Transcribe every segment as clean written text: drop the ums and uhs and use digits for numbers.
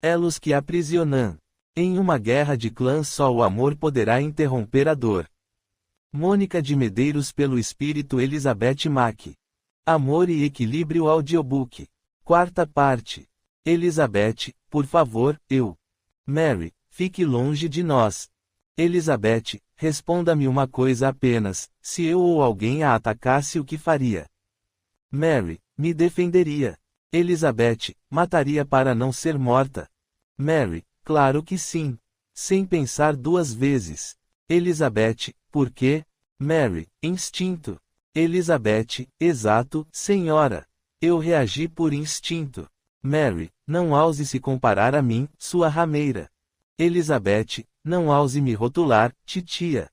Elos que aprisionam. Em uma guerra de clãs só o amor poderá interromper a dor. Mônica de Medeiros pelo Espírito Elizabeth Mack. Amor e Equilíbrio Audiobook. 4ª parte. Elizabeth, por favor, Mary, fique longe de nós. Elizabeth, responda-me uma coisa apenas, se eu ou alguém a atacasse, o que faria? Mary, me defenderia. Elizabeth, mataria para não ser morta. Mary, claro que sim. Sem pensar 2 vezes. Elizabeth, por quê? Mary, instinto. Elizabeth, exato, senhora. Eu reagi por instinto. Mary, não ouse se comparar a mim, sua rameira. Elizabeth, não ouse me rotular, titia.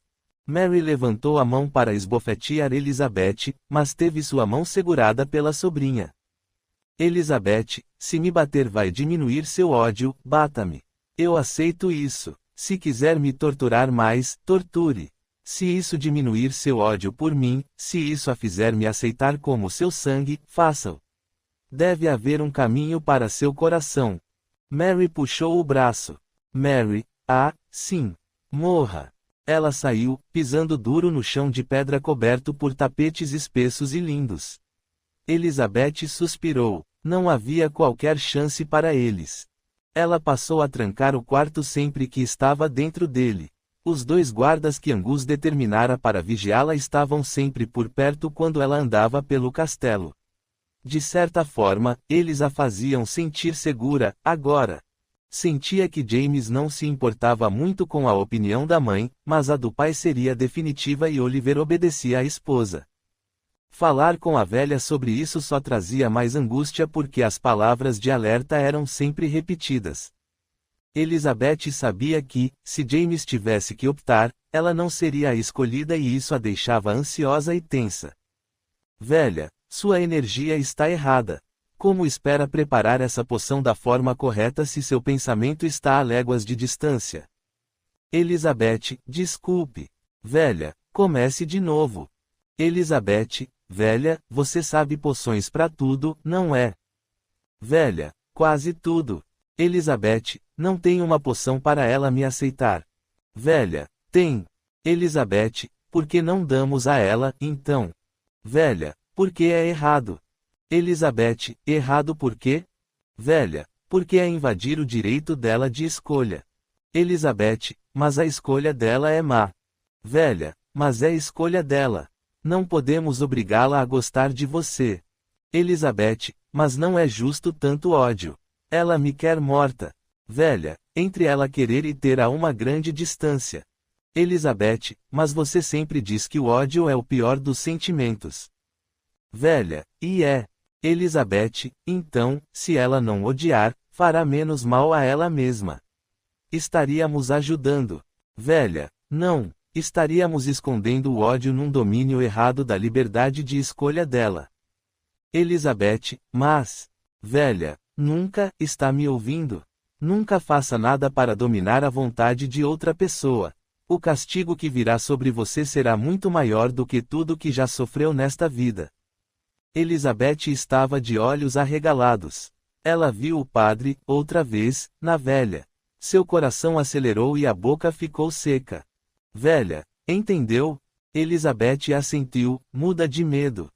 Mary levantou a mão para esbofetear Elizabeth, mas teve sua mão segurada pela sobrinha. Elizabeth, se me bater vai diminuir seu ódio, bata-me. Eu aceito isso. Se quiser me torturar mais, torture. Se isso diminuir seu ódio por mim, se isso a fizer me aceitar como seu sangue, faça-o. Deve haver um caminho para seu coração. Mary puxou o braço. Mary, sim. Morra. Ela saiu, pisando duro no chão de pedra coberto por tapetes espessos e lindos. Elizabeth suspirou. Não havia qualquer chance para eles. Ela passou a trancar o quarto sempre que estava dentro dele. Os 2 guardas que Angus determinara para vigiá-la estavam sempre por perto quando ela andava pelo castelo. De certa forma, eles a faziam sentir segura, agora. Sentia que James não se importava muito com a opinião da mãe, mas a do pai seria definitiva e Oliver obedecia à esposa. Falar com a velha sobre isso só trazia mais angústia porque as palavras de alerta eram sempre repetidas. Elizabeth sabia que, se James tivesse que optar, ela não seria a escolhida e isso a deixava ansiosa e tensa. Velha, sua energia está errada. Como espera preparar essa poção da forma correta se seu pensamento está a léguas de distância? Elizabeth, desculpe. Velha, comece de novo. Elizabeth, velha, você sabe poções para tudo, não é? Velha, quase tudo. Elizabeth, não tem uma poção para ela me aceitar. Velha, tem. Elizabeth, por que não damos a ela, então? Velha, porque é errado. Elizabeth, errado por quê? Velha, porque é invadir o direito dela de escolha. Elizabeth, mas a escolha dela é má. Velha, mas é escolha dela. Não podemos obrigá-la a gostar de você. Elizabeth, mas não é justo tanto ódio. Ela me quer morta. Velha, entre ela querer e ter a uma grande distância. Elizabeth, mas você sempre diz que o ódio é o pior dos sentimentos. Velha, e é. Elizabeth, então, se ela não odiar, fará menos mal a ela mesma. Estaríamos ajudando. Velha, não. Estaríamos escondendo o ódio num domínio errado da liberdade de escolha dela. Elizabeth, mas... Velha, nunca, está me ouvindo? Nunca faça nada para dominar a vontade de outra pessoa. O castigo que virá sobre você será muito maior do que tudo que já sofreu nesta vida. Elizabeth estava de olhos arregalados. Ela viu o padre, outra vez, na velha. Seu coração acelerou e a boca ficou seca. Velha, entendeu? Elizabeth assentiu, muda de medo.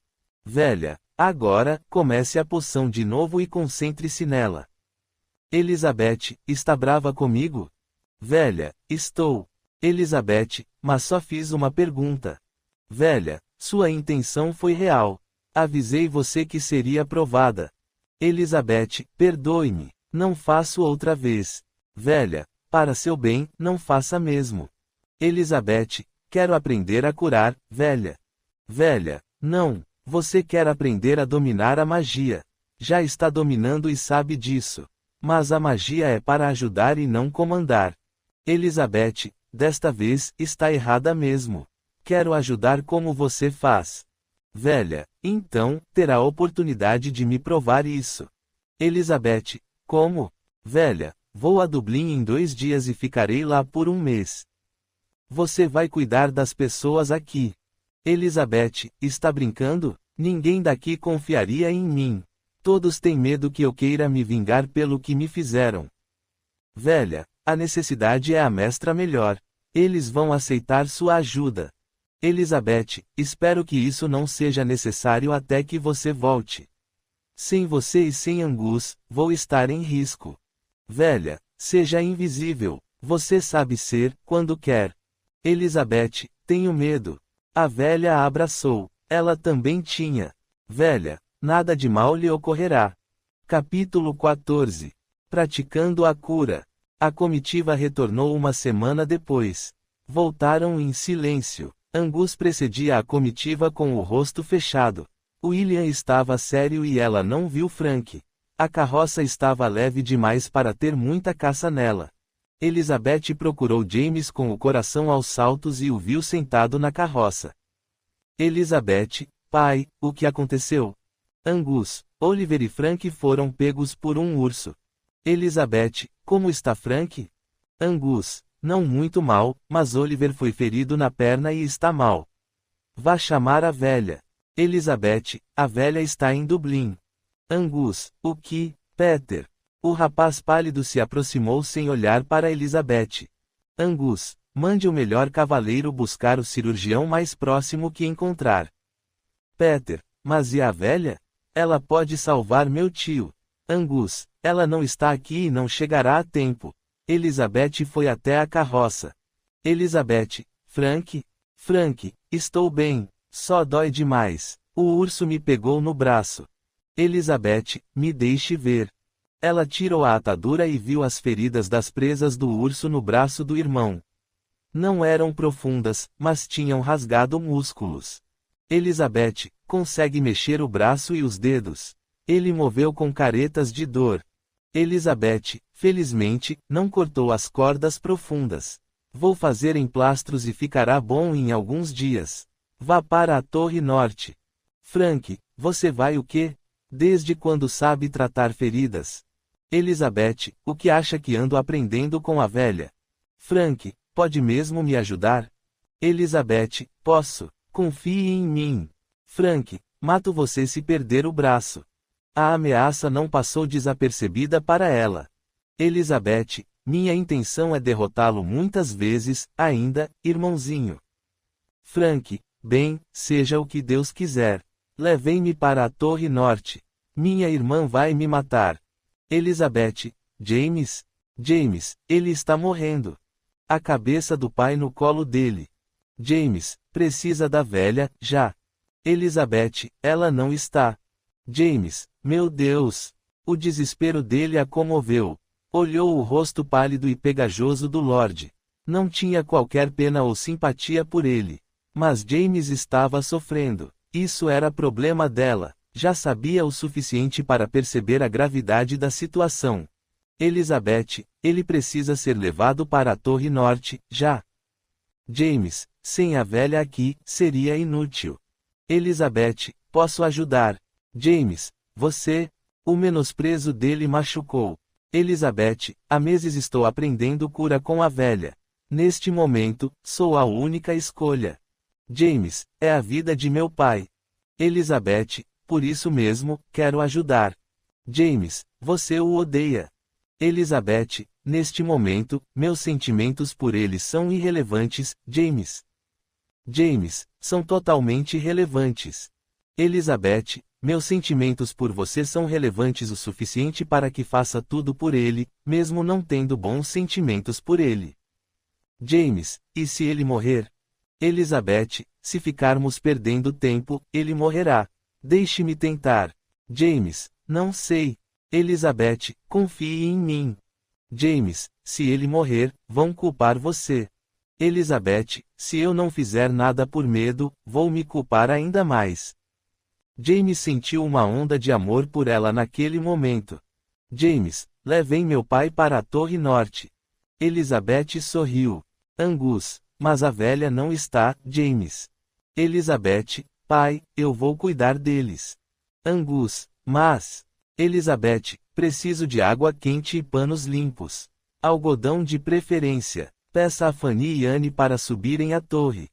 Velha, agora, comece a poção de novo e concentre-se nela. Elizabeth, está brava comigo? Velha, estou. Elizabeth, mas só fiz uma pergunta. Velha, sua intenção foi real. Avisei você que seria provada. Elizabeth, perdoe-me. Não faço outra vez. Velha, para seu bem, não faça mesmo. Elizabeth, quero aprender a curar, velha. Velha, não. Você quer aprender a dominar a magia. Já está dominando e sabe disso. Mas a magia é para ajudar e não comandar. Elizabeth, desta vez, está errada mesmo. Quero ajudar como você faz. Velha, então, terá a oportunidade de me provar isso. Elizabeth, como? Velha, vou a Dublin em 2 dias e ficarei lá por 1 mês. Você vai cuidar das pessoas aqui. Elizabeth, está brincando? Ninguém daqui confiaria em mim. Todos têm medo que eu queira me vingar pelo que me fizeram. Velha, a necessidade é a mestra melhor. Eles vão aceitar sua ajuda. Elizabeth, espero que isso não seja necessário até que você volte. Sem você e sem Angus, vou estar em risco. Velha, seja invisível. Você sabe ser, quando quer. Elizabeth, tenho medo. A velha a abraçou. Ela também tinha. Velha, nada de mal lhe ocorrerá. Capítulo 14. Praticando a cura. A comitiva retornou uma semana depois. Voltaram em silêncio. Angus precedia a comitiva com o rosto fechado. William estava sério e ela não viu Frank. A carroça estava leve demais para ter muita caça nela. Elizabeth procurou James com o coração aos saltos e o viu sentado na carroça. Elizabeth, pai, o que aconteceu? Angus, Oliver e Frank foram pegos por um urso. Elizabeth, como está Frank? Angus, não muito mal, mas Oliver foi ferido na perna e está mal. Vá chamar a velha. Elizabeth, a velha está em Dublin. Angus, o que, Peter? O rapaz pálido se aproximou sem olhar para Elizabeth. Angus, mande o melhor cavaleiro buscar o cirurgião mais próximo que encontrar. Peter, mas e a velha? Ela pode salvar meu tio. Angus, ela não está aqui e não chegará a tempo. Elizabeth foi até a carroça. Elizabeth, Frank? Frank, estou bem, só dói demais. O urso me pegou no braço. Elizabeth, me deixe ver. Ela tirou a atadura e viu as feridas das presas do urso no braço do irmão. Não eram profundas, mas tinham rasgado músculos. Elizabeth, consegue mexer o braço e os dedos. Ele moveu com caretas de dor. Elizabeth, felizmente, não cortou as cordas profundas. Vou fazer emplastros e ficará bom em alguns dias. Vá para a Torre Norte. Frank, você vai o quê? Desde quando sabe tratar feridas? Elizabeth, o que acha que ando aprendendo com a velha? Frank, pode mesmo me ajudar? Elizabeth, posso. Confie em mim. Frank, mato você se perder o braço. A ameaça não passou desapercebida para ela. Elizabeth, minha intenção é derrotá-lo muitas vezes, ainda, irmãozinho. Frank, bem, seja o que Deus quiser. Levem-me para a Torre Norte. Minha irmã vai me matar. Elizabeth, James? James, ele está morrendo. A cabeça do pai no colo dele. James, precisa da velha, já. Elizabeth, ela não está. James, meu Deus! O desespero dele a comoveu. Olhou o rosto pálido e pegajoso do Lorde. Não tinha qualquer pena ou simpatia por ele. Mas James estava sofrendo. Isso era problema dela. Já sabia o suficiente para perceber a gravidade da situação. Elizabeth, ele precisa ser levado para a Torre Norte, já. James, sem a velha aqui, seria inútil. Elizabeth, posso ajudar. James, você? O menosprezo dele machucou. Elizabeth, há meses estou aprendendo cura com a velha. Neste momento, sou a única escolha. James, é a vida de meu pai. Elizabeth, por isso mesmo, quero ajudar. James, você o odeia. Elizabeth, neste momento, meus sentimentos por ele são irrelevantes, James. James, são totalmente relevantes. Elizabeth, meus sentimentos por você são relevantes o suficiente para que faça tudo por ele, mesmo não tendo bons sentimentos por ele. James, e se ele morrer? Elizabeth, se ficarmos perdendo tempo, ele morrerá. Deixe-me tentar. James, não sei. Elizabeth, confie em mim. James, se ele morrer, vão culpar você. Elizabeth, se eu não fizer nada por medo, vou me culpar ainda mais. James sentiu uma onda de amor por ela naquele momento. James, levem meu pai para a Torre Norte. Elizabeth sorriu. Angus, mas a velha não está, James. Elizabeth, pai, eu vou cuidar deles. Angus, mas... Elizabeth, preciso de água quente e panos limpos. Algodão de preferência. Peça a Fanny e Anne para subirem à torre.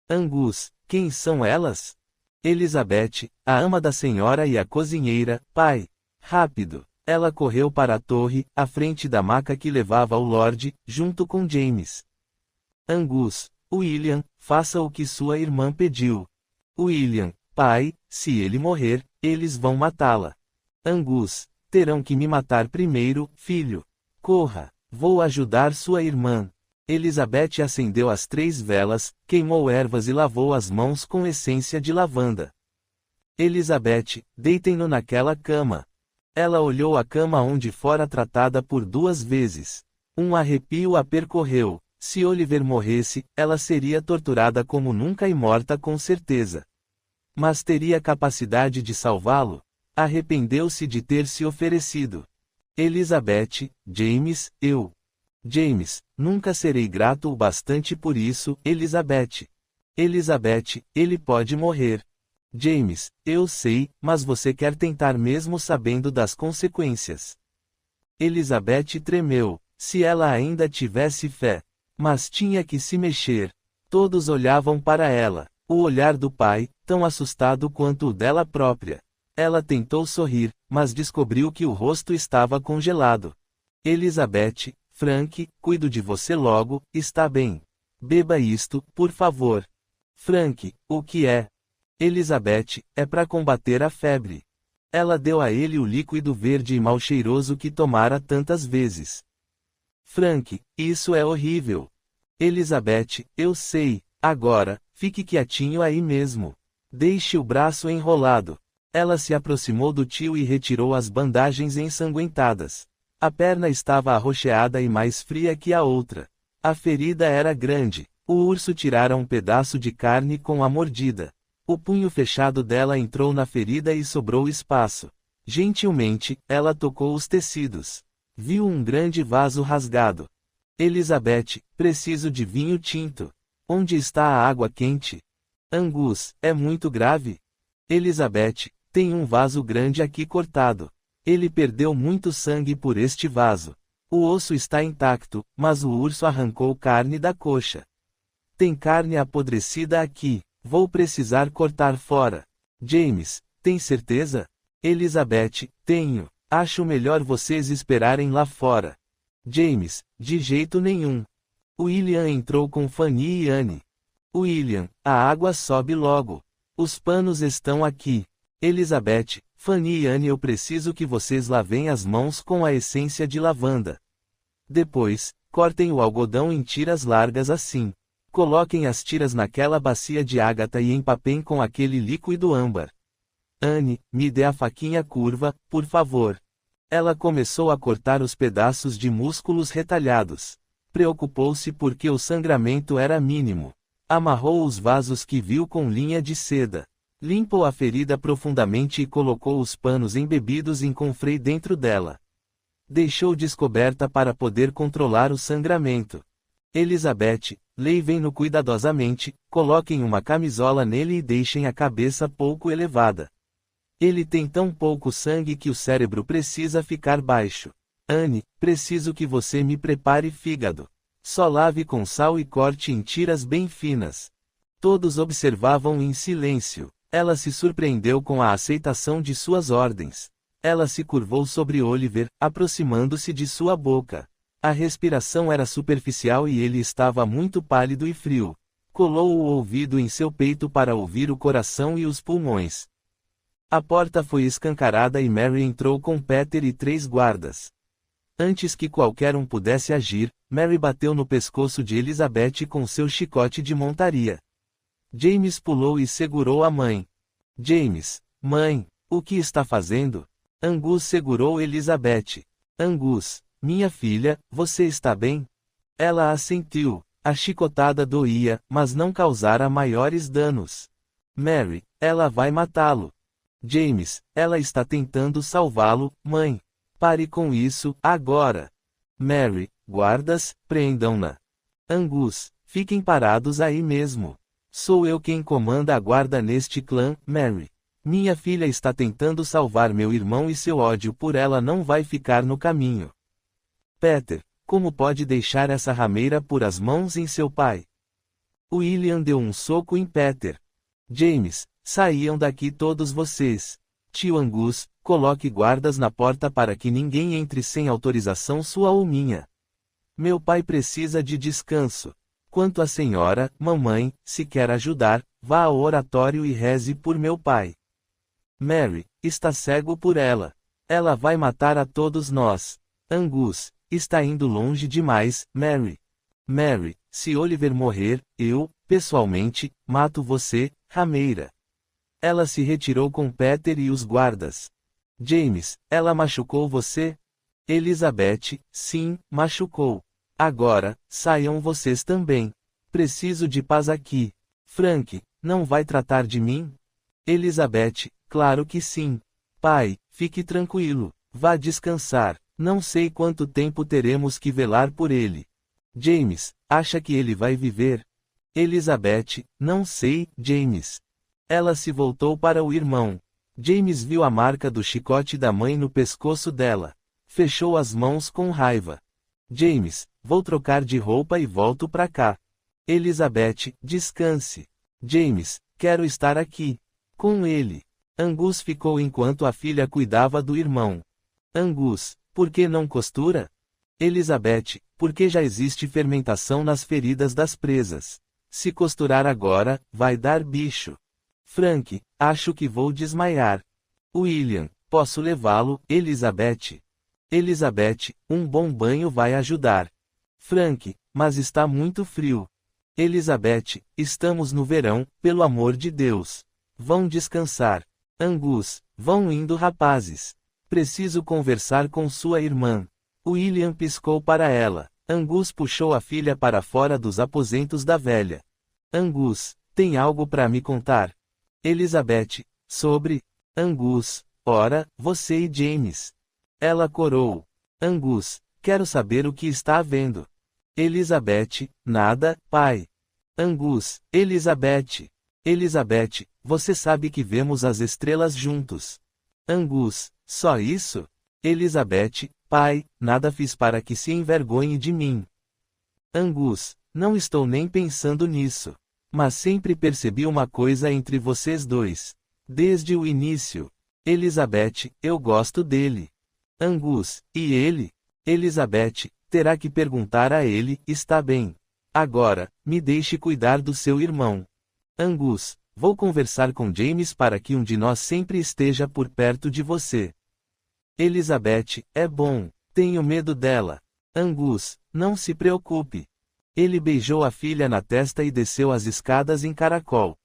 Angus, quem são elas? Elizabeth, a ama da senhora e a cozinheira, pai. Rápido. Ela correu para a torre, à frente da maca que levava ao Lorde, junto com James. Angus, William, faça o que sua irmã pediu. William, pai, se ele morrer, eles vão matá-la. Angus, terão que me matar primeiro, filho. Corra, vou ajudar sua irmã. Elizabeth acendeu as 3 velas, queimou ervas e lavou as mãos com essência de lavanda. Elizabeth, deitem-no naquela cama. Ela olhou a cama onde fora tratada por 2 vezes. Um arrepio a percorreu. Se Oliver morresse, ela seria torturada como nunca e morta com certeza. Mas teria capacidade de salvá-lo? Arrependeu-se de ter se oferecido. Elizabeth, James, eu. James, nunca serei grato o bastante por isso, Elizabeth. Elizabeth, ele pode morrer. James, eu sei, mas você quer tentar mesmo sabendo das consequências. Elizabeth tremeu, se ela ainda tivesse fé. Mas tinha que se mexer. Todos olhavam para ela. O olhar do pai, tão assustado quanto o dela própria. Ela tentou sorrir, mas descobriu que o rosto estava congelado. Elizabeth, Frank, cuido de você logo, está bem. Beba isto, por favor. Frank, o que é? Elizabeth, é para combater a febre. Ela deu a ele o líquido verde e mal cheiroso que tomara tantas vezes. Frank, isso é horrível. Elizabeth, eu sei, agora, fique quietinho aí mesmo. Deixe o braço enrolado. Ela se aproximou do tio e retirou as bandagens ensanguentadas. A perna estava arroxeada e mais fria que a outra. A ferida era grande. O urso tirara um pedaço de carne com a mordida. O punho fechado dela entrou na ferida e sobrou espaço. Gentilmente, ela tocou os tecidos. Viu um grande vaso rasgado. Elizabeth, preciso de vinho tinto. Onde está a água quente? Angus, é muito grave? Elizabeth, tem um vaso grande aqui cortado. Ele perdeu muito sangue por este vaso. O osso está intacto, mas o urso arrancou carne da coxa. Tem carne apodrecida aqui. Vou precisar cortar fora. James, tem certeza? Elizabeth, tenho. Acho melhor vocês esperarem lá fora. James, de jeito nenhum. William entrou com Fanny e Anne. William, a água sobe logo. Os panos estão aqui. Elizabeth, Fanny e Anne, eu preciso que vocês lavem as mãos com a essência de lavanda. Depois, cortem o algodão em tiras largas assim. Coloquem as tiras naquela bacia de ágata e empapem com aquele líquido âmbar. Anne, me dê a faquinha curva, por favor. Ela começou a cortar os pedaços de músculos retalhados. Preocupou-se porque o sangramento era mínimo. Amarrou os vasos que viu com linha de seda. Limpou a ferida profundamente e colocou os panos embebidos em confrei dentro dela. Deixou descoberta para poder controlar o sangramento. Elizabeth, levem-no cuidadosamente, coloquem uma camisola nele e deixem a cabeça pouco elevada. Ele tem tão pouco sangue que o cérebro precisa ficar baixo. Anne, preciso que você me prepare fígado. Só lave com sal e corte em tiras bem finas. Todos observavam em silêncio. Ela se surpreendeu com a aceitação de suas ordens. Ela se curvou sobre Oliver, aproximando-se de sua boca. A respiração era superficial e ele estava muito pálido e frio. Colou o ouvido em seu peito para ouvir o coração e os pulmões. A porta foi escancarada e Mary entrou com Peter e 3 guardas. Antes que qualquer um pudesse agir, Mary bateu no pescoço de Elizabeth com seu chicote de montaria. James pulou e segurou a mãe. James, mãe, o que está fazendo? Angus segurou Elizabeth. Angus, minha filha, você está bem? Ela assentiu. A chicotada doía, mas não causara maiores danos. Mary, ela vai matá-lo. James, ela está tentando salvá-lo, mãe. Pare com isso, agora. Mary, guardas, prendam-na. Angus, fiquem parados aí mesmo. Sou eu quem comanda a guarda neste clã, Mary. Minha filha está tentando salvar meu irmão e seu ódio por ela não vai ficar no caminho. Peter, como pode deixar essa rameira por as mãos em seu pai? William deu um soco em Peter. James, saiam daqui todos vocês. Tio Angus, Coloque guardas na porta para que ninguém entre sem autorização sua ou minha. Meu pai precisa de descanso. Quanto à senhora, mamãe, se quer ajudar, vá ao oratório e reze por meu pai. Mary, está cego por ela. Ela vai matar a todos nós. Angus, está indo longe demais, Mary. Mary, se Oliver morrer, eu, pessoalmente, mato você, rameira. Ela se retirou com Peter e os guardas. James, ela machucou você? Elizabeth, sim, machucou. Agora, saiam vocês também. Preciso de paz aqui. Frank, não vai tratar de mim? Elizabeth, claro que sim. Pai, fique tranquilo. Vá descansar. Não sei quanto tempo teremos que velar por ele. James, acha que ele vai viver? Elizabeth, não sei, James. Ela se voltou para o irmão. James viu a marca do chicote da mãe no pescoço dela. Fechou as mãos com raiva. James, vou trocar de roupa e volto pra cá. Elizabeth, descanse. James, quero estar aqui. Com ele. Angus ficou enquanto a filha cuidava do irmão. Angus, por que não costura? Elizabeth, porque já existe fermentação nas feridas das presas. Se costurar agora, vai dar bicho. Frank, acho que vou desmaiar. William, posso levá-lo, Elizabeth? Elizabeth, um bom banho vai ajudar. Frank, mas está muito frio. Elizabeth, estamos no verão, pelo amor de Deus. Vão descansar. Angus, vão indo rapazes. Preciso conversar com sua irmã. William piscou para ela. Angus puxou a filha para fora dos aposentos da velha. Angus, tem algo para me contar? Elizabeth, sobre? Angus, ora, você e James. Ela corou. Angus, quero saber o que está havendo. Elizabeth, nada, pai. Angus, Elizabeth. Elizabeth, você sabe que vemos as estrelas juntos. Angus, só isso? Elizabeth, pai, nada fiz para que se envergonhe de mim. Angus, não estou nem pensando nisso. Mas sempre percebi uma coisa entre vocês dois. Desde o início. Elizabeth, eu gosto dele. Angus, e ele? Elizabeth, terá que perguntar a ele, está bem. Agora, me deixe cuidar do seu irmão. Angus, vou conversar com James para que um de nós sempre esteja por perto de você. Elizabeth, é bom. Tenho medo dela. Angus, não se preocupe. Ele beijou a filha na testa e desceu as escadas em caracol.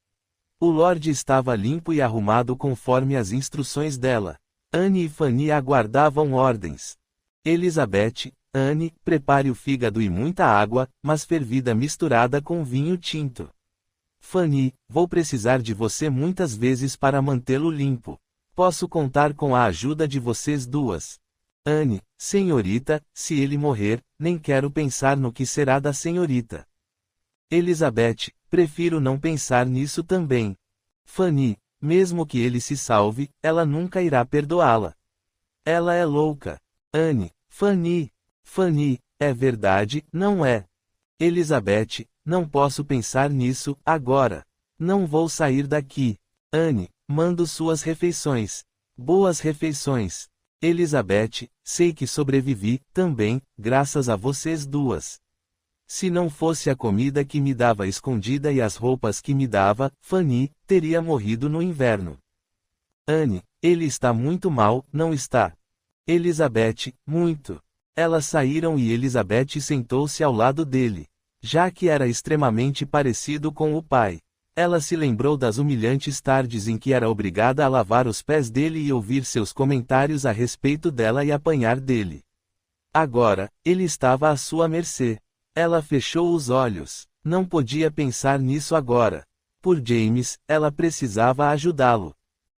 O Lorde estava limpo e arrumado conforme as instruções dela. Anne e Fanny aguardavam ordens. Elizabeth, Anne, prepare o fígado e muita água, mas fervida misturada com vinho tinto. Fanny, vou precisar de você muitas vezes para mantê-lo limpo. Posso contar com a ajuda de vocês duas. Anne, senhorita, se ele morrer, nem quero pensar no que será da senhorita. Elizabeth, prefiro não pensar nisso também. Fanny, mesmo que ele se salve, ela nunca irá perdoá-la. Ela é louca. Anne, Fanny. Fanny, é verdade, não é? Elizabeth, não posso pensar nisso, agora. Não vou sair daqui. Anne, mando suas refeições. Boas refeições. Elizabeth, sei que sobrevivi, também, graças a vocês duas. Se não fosse a comida que me dava escondida e as roupas que me dava, Fanny, teria morrido no inverno. Anne, ele está muito mal, não está? Elizabeth, muito. Elas saíram e Elizabeth sentou-se ao lado dele. Já que era extremamente parecido com o pai. Ela se lembrou das humilhantes tardes em que era obrigada a lavar os pés dele e ouvir seus comentários a respeito dela e apanhar dele. Agora, ele estava à sua mercê. Ela fechou os olhos. Não podia pensar nisso agora. Por James, ela precisava ajudá-lo.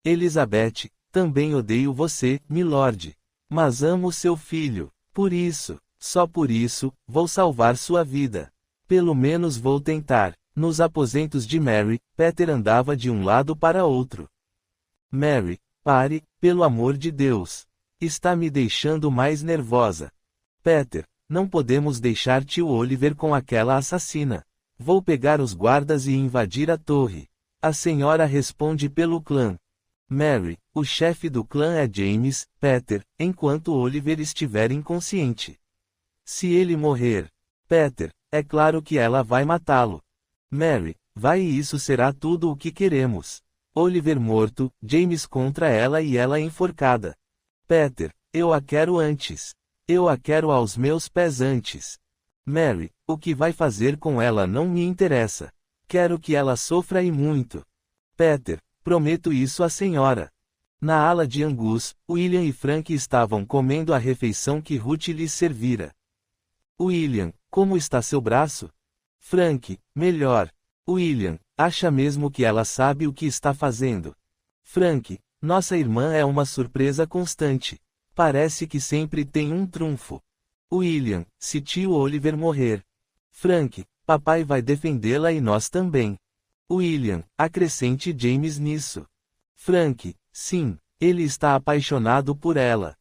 Elizabeth, também odeio você, milord. Mas amo seu filho. Por isso, só por isso, vou salvar sua vida. Pelo menos vou tentar. Nos aposentos de Mary, Peter andava de um lado para outro. Mary, pare, pelo amor de Deus. Está me deixando mais nervosa. Peter, não podemos deixar tio Oliver com aquela assassina. Vou pegar os guardas e invadir a torre. A senhora responde pelo clã. Mary, o chefe do clã é James, Peter, enquanto Oliver estiver inconsciente. Se ele morrer, Peter, é claro que ela vai matá-lo. Mary, vai e isso será tudo o que queremos. Oliver morto, James contra ela e ela enforcada. Peter, eu a quero antes. Eu a quero aos meus pés antes. Mary, o que vai fazer com ela não me interessa. Quero que ela sofra e muito. Peter, prometo isso à senhora. Na ala de Angus, William e Frank estavam comendo a refeição que Ruth lhes servira. William, como está seu braço? Frank, melhor. William, acha mesmo que ela sabe o que está fazendo? Frank, nossa irmã é uma surpresa constante. Parece que sempre tem um trunfo. William, se tio Oliver morrer. Frank, papai vai defendê-la e nós também. William, acrescente James nisso. Frank, sim, ele está apaixonado por ela.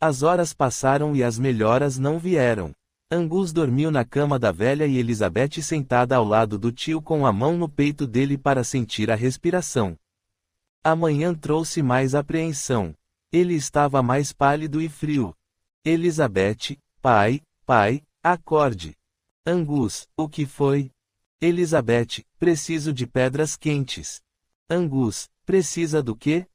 As horas passaram e as melhoras não vieram. Angus dormiu na cama da velha e Elizabeth sentada ao lado do tio com a mão no peito dele para sentir a respiração. A manhã trouxe mais apreensão. Ele estava mais pálido e frio. Elizabeth, pai, acorde. Angus, o que foi? Elizabeth, preciso de pedras quentes. Angus, precisa do quê?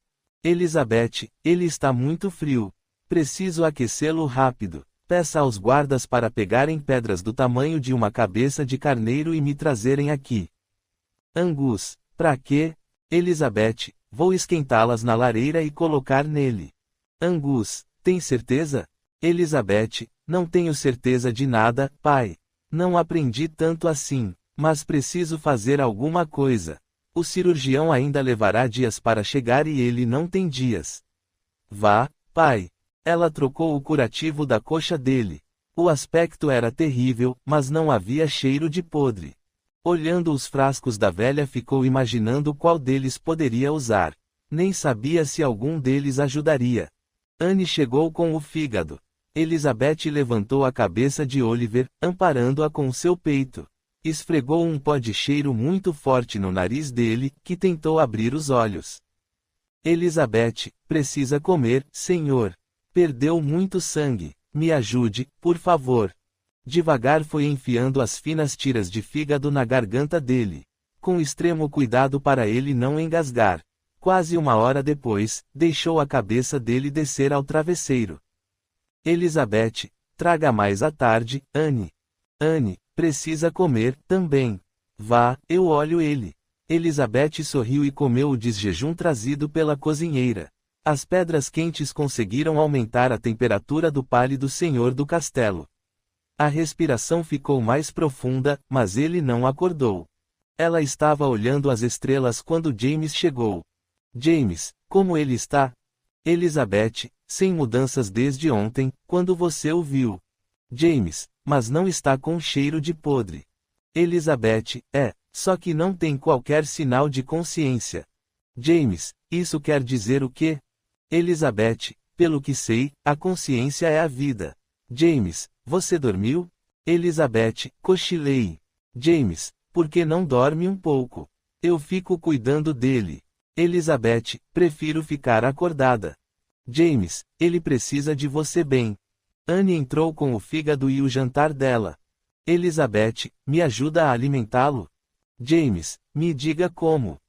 Elizabeth, ele está muito frio. Preciso aquecê-lo rápido. Peça aos guardas para pegarem pedras do tamanho de uma cabeça de carneiro e me trazerem aqui. Angus, pra quê? Elizabeth, vou esquentá-las na lareira e colocar nele. Angus, tem certeza? Elizabeth, não tenho certeza de nada, pai. Não aprendi tanto assim, mas preciso fazer alguma coisa. O cirurgião ainda levará dias para chegar e ele não tem dias. Vá, pai. Ela trocou o curativo da coxa dele. O aspecto era terrível, mas não havia cheiro de podre. Olhando os frascos da velha, ficou imaginando qual deles poderia usar. Nem sabia se algum deles ajudaria. Anne chegou com o fígado. Elizabeth levantou a cabeça de Oliver, amparando-a com seu peito. Esfregou um pó de cheiro muito forte no nariz dele, que tentou abrir os olhos. Elizabeth, precisa comer, senhor. Perdeu muito sangue. Me ajude, por favor. Devagar foi enfiando as finas tiras de fígado na garganta dele. Com extremo cuidado para ele não engasgar. Quase uma hora depois, deixou a cabeça dele descer ao travesseiro. Elizabeth, traga mais à tarde, Anne. Anne, precisa comer, também. Vá, eu olho ele. Elizabeth sorriu e comeu o desjejum trazido pela cozinheira. As pedras quentes conseguiram aumentar a temperatura do pálido senhor do castelo. A respiração ficou mais profunda, mas ele não acordou. Ela estava olhando as estrelas quando James chegou. James, como ele está? Elizabeth, sem mudanças desde ontem, quando você o viu. James, mas não está com cheiro de podre. Elizabeth, só que não tem qualquer sinal de consciência. James, isso quer dizer o quê? Elizabeth, pelo que sei, a consciência é a vida. James, você dormiu? Elizabeth, cochilei. James, por que não dorme um pouco? Eu fico cuidando dele. Elizabeth, prefiro ficar acordada. James, ele precisa de você bem. Anne entrou com o fígado e o jantar dela. Elizabeth, me ajuda a alimentá-lo? James, me diga como.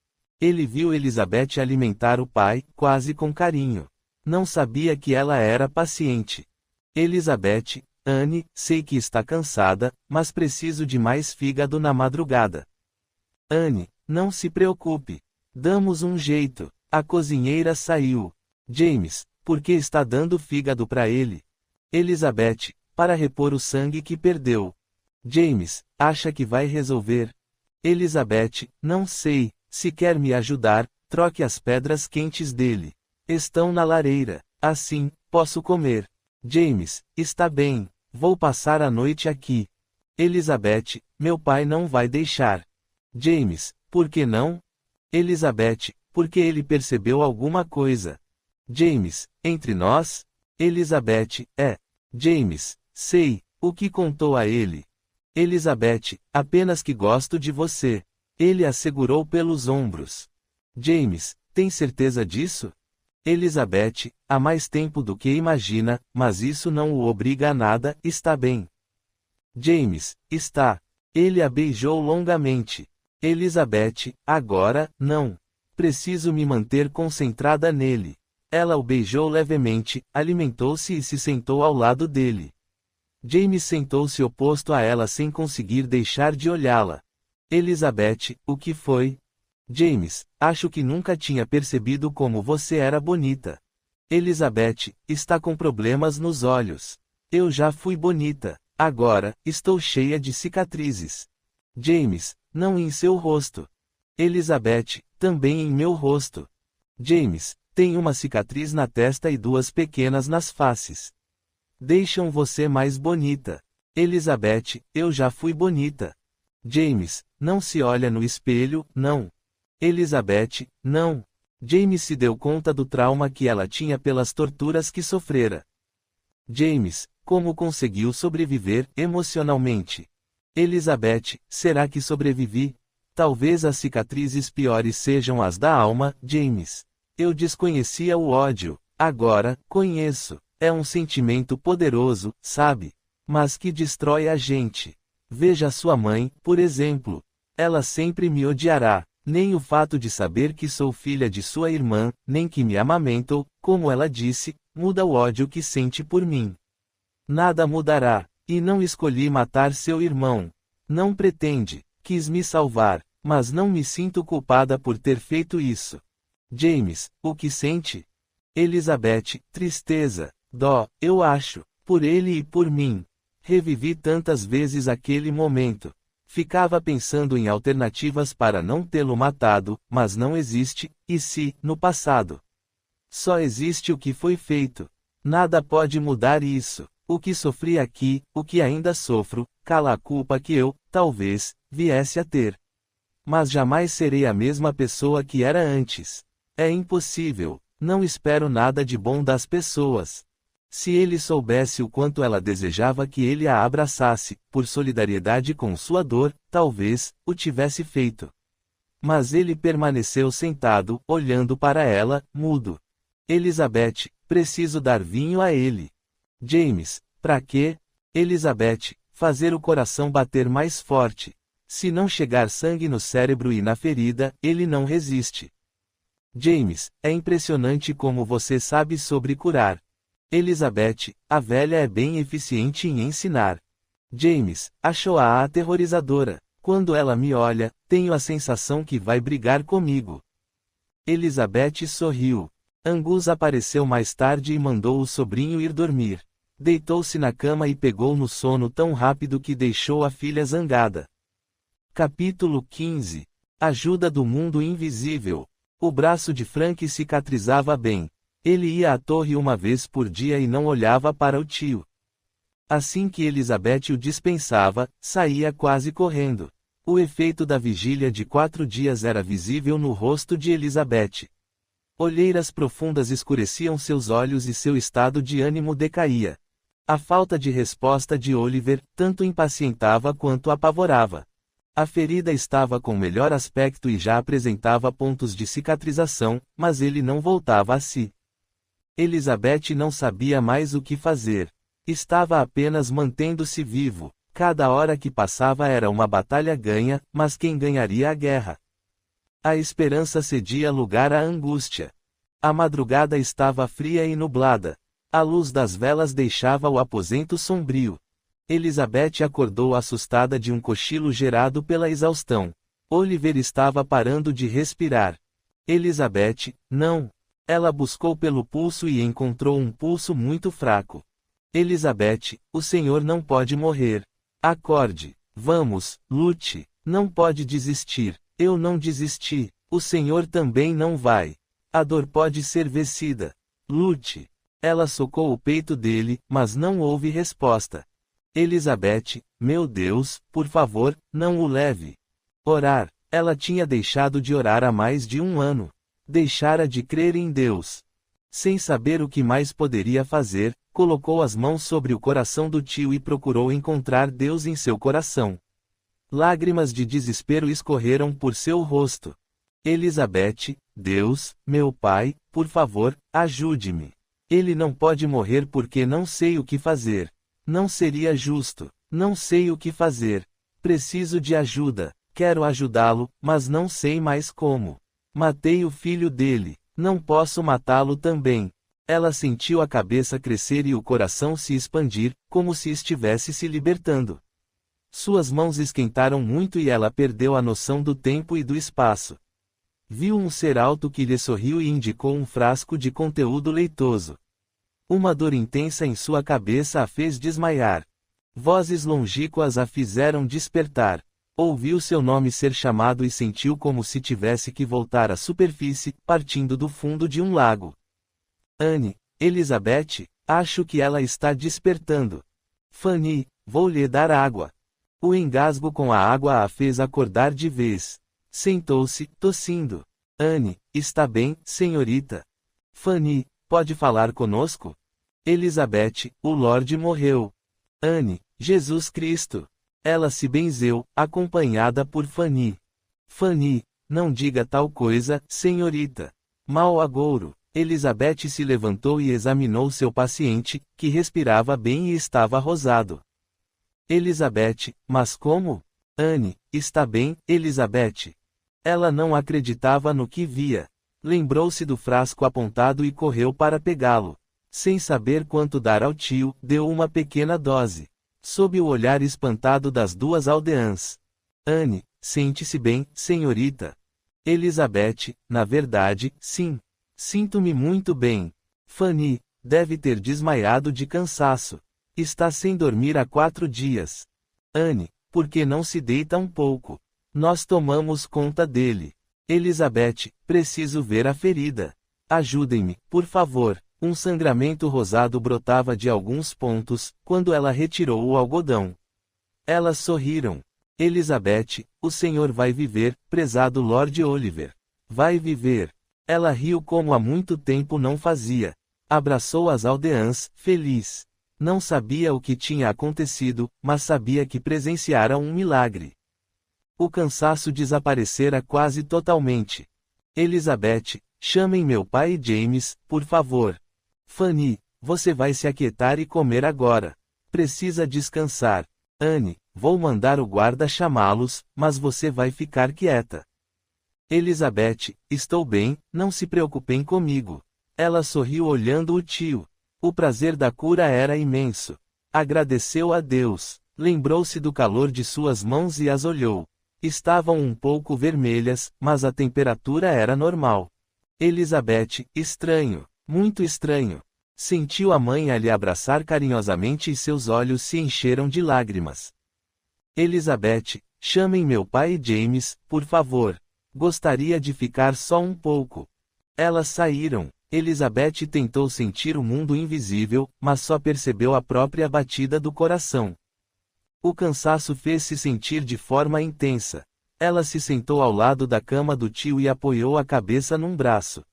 Ele viu Elizabeth alimentar o pai, quase com carinho. Não sabia que ela era paciente. Elizabeth, Anne, sei que está cansada, mas preciso de mais fígado na madrugada. Anne, não se preocupe. Damos um jeito. A cozinheira saiu. James, por que está dando fígado para ele? Elizabeth, para repor o sangue que perdeu. James, acha que vai resolver? Elizabeth, não sei. Se quer me ajudar, troque as pedras quentes dele. Estão na lareira. Assim, posso comer. James, está bem. Vou passar a noite aqui. Elizabeth, meu pai não vai deixar. James, por que não? Elizabeth, porque ele percebeu alguma coisa. James, entre nós? Elizabeth, James, sei, o que contou a ele. Elizabeth, apenas que gosto de você. Ele a segurou pelos ombros. James, Tem certeza disso? Elizabeth, há mais tempo do que imagina, mas isso não o obriga a nada, está bem. James, está. Ele a beijou longamente. Elizabeth, agora, não. Preciso me manter concentrada nele. Ela o beijou levemente, alimentou-se e se sentou ao lado dele. James sentou-se oposto a ela sem conseguir deixar de olhá-la. Elizabeth, o que foi? James, acho que nunca tinha percebido como você era bonita. Elizabeth, está com problemas nos olhos. Eu já fui bonita. Agora, estou cheia de cicatrizes. James, não em seu rosto. Elizabeth, também em meu rosto. James, tem uma cicatriz na testa e duas pequenas nas faces. Deixam você mais bonita. Elizabeth, eu já fui bonita. James, não se olha no espelho, não. Elizabeth, não. James se deu conta do trauma que ela tinha pelas torturas que sofrera. James, como conseguiu sobreviver emocionalmente? Elizabeth, será que sobrevivi? Talvez as cicatrizes piores sejam as da alma, James. Eu desconhecia o ódio, agora, conheço. É um sentimento poderoso, sabe? Mas que destrói a gente. Veja sua mãe, por exemplo. Ela sempre me odiará. Nem o fato de saber que sou filha de sua irmã, nem que me amamentou, como ela disse, muda o ódio que sente por mim. Nada mudará. E não escolhi matar seu irmão. Não pretende. Quis me salvar, mas não me sinto culpada por ter feito isso. James, o que sente? Elizabeth, tristeza, dó, eu acho, por ele e por mim. Revivi tantas vezes aquele momento. Ficava pensando em alternativas para não tê-lo matado, mas não existe, e se, no passado. Só existe o que foi feito. Nada pode mudar isso. O que sofri aqui, o que ainda sofro, cala a culpa que eu, talvez, viesse a ter. Mas jamais serei a mesma pessoa que era antes. É impossível. Não espero nada de bom das pessoas. Se ele soubesse o quanto ela desejava que ele a abraçasse, por solidariedade com sua dor, talvez, o tivesse feito. Mas ele permaneceu sentado, olhando para ela, mudo. Elizabeth, preciso dar vinho a ele. James, pra quê? Elizabeth, fazer o coração bater mais forte. Se não chegar sangue no cérebro e na ferida, ele não resiste. James, é impressionante como você sabe sobre curar. Elizabeth, a velha é bem eficiente em ensinar. James, achou-a aterrorizadora. Quando ela me olha, tenho a sensação que vai brigar comigo. Elizabeth sorriu. Angus apareceu mais tarde e mandou o sobrinho ir dormir. Deitou-se na cama e pegou no sono tão rápido que deixou a filha zangada. Capítulo 15. Ajuda do mundo invisível. O braço de Frank cicatrizava bem. Ele ia à torre uma vez por dia e não olhava para o tio. Assim que Elizabeth o dispensava, saía quase correndo. O efeito da vigília de 4 dias era visível no rosto de Elizabeth. Olheiras profundas escureciam seus olhos e seu estado de ânimo decaía. A falta de resposta de Oliver tanto impacientava quanto apavorava. A ferida estava com melhor aspecto e já apresentava pontos de cicatrização, mas ele não voltava a si. Elizabeth não sabia mais o que fazer. Estava apenas mantendo-se vivo. Cada hora que passava era uma batalha ganha, mas quem ganharia a guerra? A esperança cedia lugar à angústia. A madrugada estava fria e nublada. A luz das velas deixava o aposento sombrio. Elizabeth acordou assustada de um cochilo gerado pela exaustão. Oliver estava parando de respirar. Elizabeth, não. Ela buscou pelo pulso e encontrou um pulso muito fraco. Elizabeth, o senhor não pode morrer. Acorde. Vamos, lute. Não pode desistir. Eu não desisti. O senhor também não vai. A dor pode ser vencida. Lute. Ela socou o peito dele, mas não houve resposta. Elizabeth, meu Deus, por favor, não o leve. Orar. Ela tinha deixado de orar há mais de 1 ano. Deixara de crer em Deus. Sem saber o que mais poderia fazer, colocou as mãos sobre o coração do tio e procurou encontrar Deus em seu coração. Lágrimas de desespero escorreram por seu rosto. Elizabeth: Deus, meu pai, por favor, ajude-me. Ele não pode morrer porque não sei o que fazer. Não seria justo. Não sei o que fazer. Preciso de ajuda. Quero ajudá-lo, mas não sei mais como. Matei o filho dele. Não posso matá-lo também. Ela sentiu a cabeça crescer e o coração se expandir, como se estivesse se libertando. Suas mãos esquentaram muito e ela perdeu a noção do tempo e do espaço. Viu um ser alto que lhe sorriu e indicou um frasco de conteúdo leitoso. Uma dor intensa em sua cabeça a fez desmaiar. Vozes longínquas a fizeram despertar. Ouviu seu nome ser chamado e sentiu como se tivesse que voltar à superfície, partindo do fundo de um lago. Anne, Elizabeth, acho que ela está despertando. Fanny, vou lhe dar água. O engasgo com a água a fez acordar de vez. Sentou-se, tossindo. Anne, está bem, senhorita? Fanny, pode falar conosco? Elizabeth, o Lorde morreu. Anne, Jesus Cristo. Ela se benzeu, acompanhada por Fanny. Fanny, não diga tal coisa, senhorita. Mau agouro. Elizabeth se levantou e examinou seu paciente, que respirava bem e estava rosado. Elizabeth, mas como? Anne, está bem, Elizabeth. Ela não acreditava no que via. Lembrou-se do frasco apontado e correu para pegá-lo. Sem saber quanto dar ao tio, deu uma pequena dose. Sob o olhar espantado das duas aldeãs. Anne, sente-se bem, senhorita. Elizabeth, na verdade, sim. Sinto-me muito bem. Fanny, deve ter desmaiado de cansaço. Está sem dormir há 4 dias. Anne, por que não se deita um pouco? Nós tomamos conta dele. Elizabeth, preciso ver a ferida. Ajudem-me, por favor. Um sangramento rosado brotava de alguns pontos, quando ela retirou o algodão. Elas sorriram. Elizabeth, o senhor vai viver, prezado Lord Oliver. Vai viver. Ela riu como há muito tempo não fazia. Abraçou as aldeãs, feliz. Não sabia o que tinha acontecido, mas sabia que presenciara um milagre. O cansaço desaparecera quase totalmente. Elizabeth, chamem meu pai e James, por favor. Fanny, você vai se aquietar e comer agora. Precisa descansar. Anne, vou mandar o guarda chamá-los, mas você vai ficar quieta. Elizabeth, estou bem, não se preocupem comigo. Ela sorriu olhando o tio. O prazer da cura era imenso. Agradeceu a Deus. Lembrou-se do calor de suas mãos e as olhou. Estavam um pouco vermelhas, mas a temperatura era normal. Elizabeth, estranho. Muito estranho. Sentiu a mãe a lhe abraçar carinhosamente e seus olhos se encheram de lágrimas. Elizabeth, chamem meu pai e James, por favor. Gostaria de ficar só um pouco. Elas saíram. Elizabeth tentou sentir o mundo invisível, mas só percebeu a própria batida do coração. O cansaço fez-se sentir de forma intensa. Ela se sentou ao lado da cama do tio e apoiou a cabeça num braço.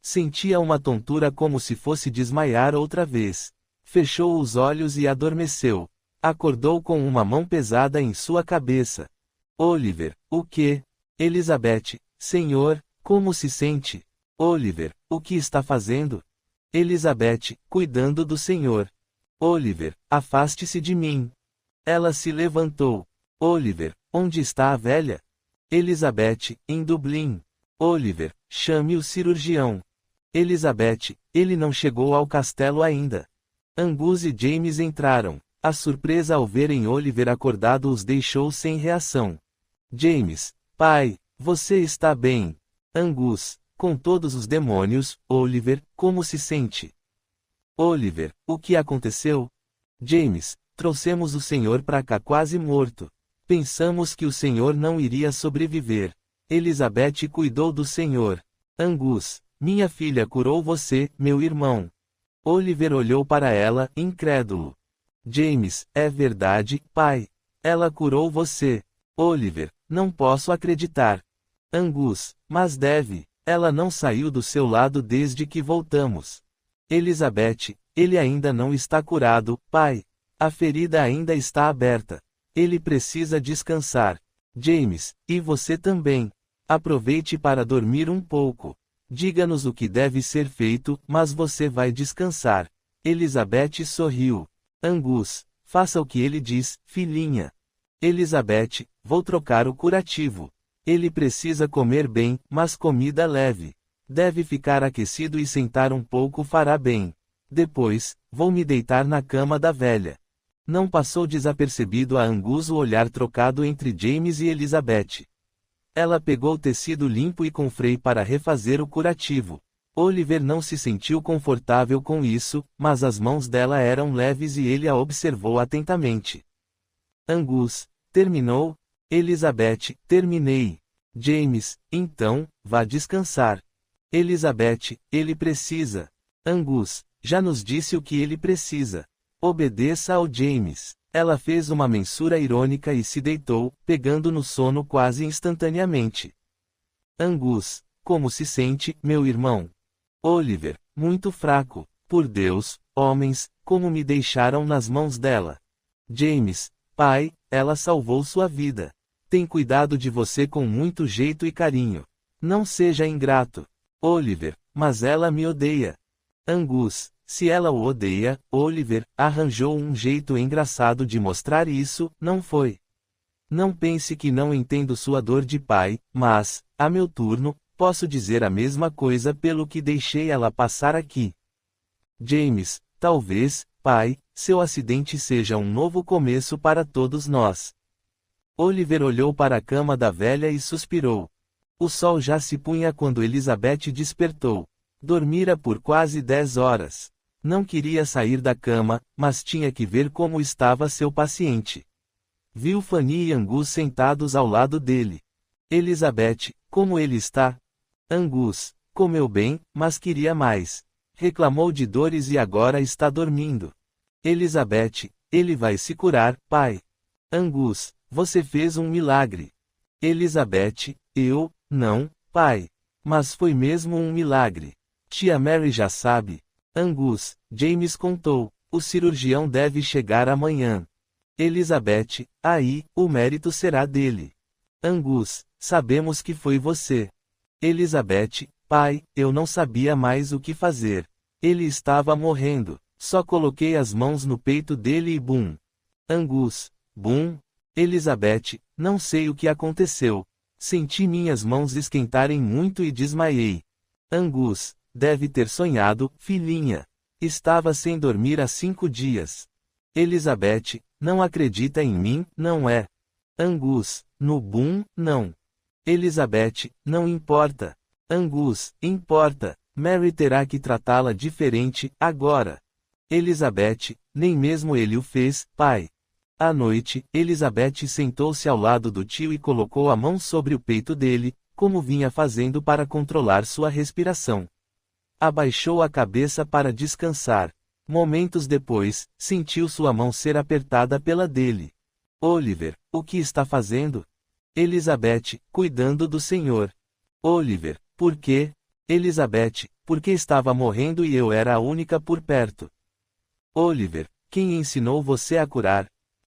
Sentia uma tontura como se fosse desmaiar outra vez. Fechou os olhos e adormeceu. Acordou com uma mão pesada em sua cabeça. Oliver, o quê? Elizabeth, senhor, como se sente? Oliver, o que está fazendo? Elizabeth, cuidando do senhor. Oliver, afaste-se de mim. Ela se levantou. Oliver, onde está a velha? Elizabeth, em Dublin. Oliver, chame o cirurgião. Elizabeth, ele não chegou ao castelo ainda. Angus e James entraram. A surpresa ao verem Oliver acordado os deixou sem reação. James, pai, você está bem. Angus, com todos os demônios, Oliver, como se sente? Oliver, o que aconteceu? James, trouxemos o senhor para cá quase morto. Pensamos que o senhor não iria sobreviver. Elizabeth cuidou do senhor. Angus, minha filha curou você, meu irmão. Oliver olhou para ela, incrédulo. James, é verdade, pai. Ela curou você. Oliver, não posso acreditar. Angus, mas deve. Ela não saiu do seu lado desde que voltamos. Elizabeth, ele ainda não está curado, pai. A ferida ainda está aberta. Ele precisa descansar. James, e você também. Aproveite para dormir um pouco. Diga-nos o que deve ser feito, mas você vai descansar. Elizabeth sorriu. Angus, faça o que ele diz, filhinha. Elizabeth, vou trocar o curativo. Ele precisa comer bem, mas comida leve. Deve ficar aquecido e sentar um pouco fará bem. Depois, vou me deitar na cama da velha. Não passou desapercebido a Angus o olhar trocado entre James e Elizabeth. Ela pegou o tecido limpo e com freio para refazer o curativo. Oliver não se sentiu confortável com isso, mas as mãos dela eram leves e ele a observou atentamente. Angus, terminou? Elizabeth, terminei. James, então, vá descansar. Elizabeth, ele precisa. Angus, já nos disse o que ele precisa. Obedeça ao James. Ela fez uma mensura irônica e se deitou, pegando no sono quase instantaneamente. Angus, como se sente, meu irmão? Oliver, muito fraco. Por Deus, homens, como me deixaram nas mãos dela. James, pai, ela salvou sua vida. Tem cuidado de você com muito jeito e carinho. Não seja ingrato. Oliver, mas ela me odeia. Angus, se ela o odeia, Oliver arranjou um jeito engraçado de mostrar isso, não foi? Não pense que não entendo sua dor de pai, mas, a meu turno, posso dizer a mesma coisa pelo que deixei ela passar aqui. James, talvez, pai, seu acidente seja um novo começo para todos nós. Oliver olhou para a cama da velha e suspirou. O sol já se punha quando Elizabeth despertou. Dormira por quase 10 horas. Não queria sair da cama, mas tinha que ver como estava seu paciente. Viu Fanny e Angus sentados ao lado dele. Elizabeth, como ele está? Angus, comeu bem, mas queria mais. Reclamou de dores e agora está dormindo. Elizabeth, ele vai se curar, pai. Angus, você fez um milagre. Elizabeth, eu, não, pai. Mas foi mesmo um milagre. Tia Mary já sabe. Angus, James contou, o cirurgião deve chegar amanhã. Elizabeth, aí, o mérito será dele. Angus, sabemos que foi você. Elizabeth, pai, eu não sabia mais o que fazer. Ele estava morrendo, só coloquei as mãos no peito dele e bum. Angus, bum. Elizabeth, não sei o que aconteceu. Senti minhas mãos esquentarem muito e desmaiei. Angus, deve ter sonhado, filhinha. Estava sem dormir há 5 dias. Elizabeth, não acredita em mim, não é? Angus, no boom, não. Elizabeth, não importa. Angus, importa. Mary terá que tratá-la diferente, agora. Elizabeth, nem mesmo ele o fez, pai. À noite, Elizabeth sentou-se ao lado do tio e colocou a mão sobre o peito dele, como vinha fazendo para controlar sua respiração. Abaixou a cabeça para descansar. Momentos depois, sentiu sua mão ser apertada pela dele. Oliver, o que está fazendo? Elizabeth, cuidando do senhor. Oliver, por quê? Elizabeth, porque estava morrendo e eu era a única por perto. Oliver, quem ensinou você a curar?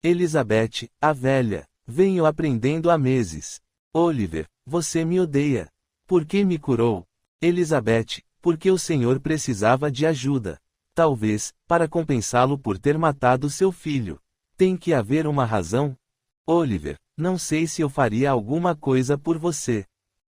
Elizabeth, a velha. Venho aprendendo há meses. Oliver, você me odeia. Por que me curou? Elizabeth, porque o senhor precisava de ajuda. Talvez, para compensá-lo por ter matado seu filho. Tem que haver uma razão? Oliver, não sei se eu faria alguma coisa por você.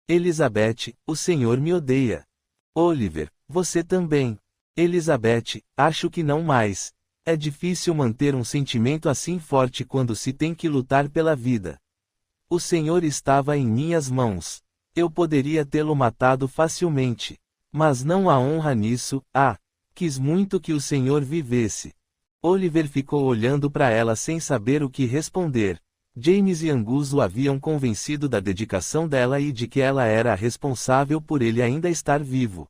Elizabeth, o senhor me odeia. Oliver, você também. Elizabeth, acho que não mais. É difícil manter um sentimento assim forte quando se tem que lutar pela vida. O senhor estava em minhas mãos. Eu poderia tê-lo matado facilmente. Mas não há honra nisso, quis muito que o senhor vivesse. Oliver ficou olhando para ela sem saber o que responder. James e Angus o haviam convencido da dedicação dela e de que ela era a responsável por ele ainda estar vivo.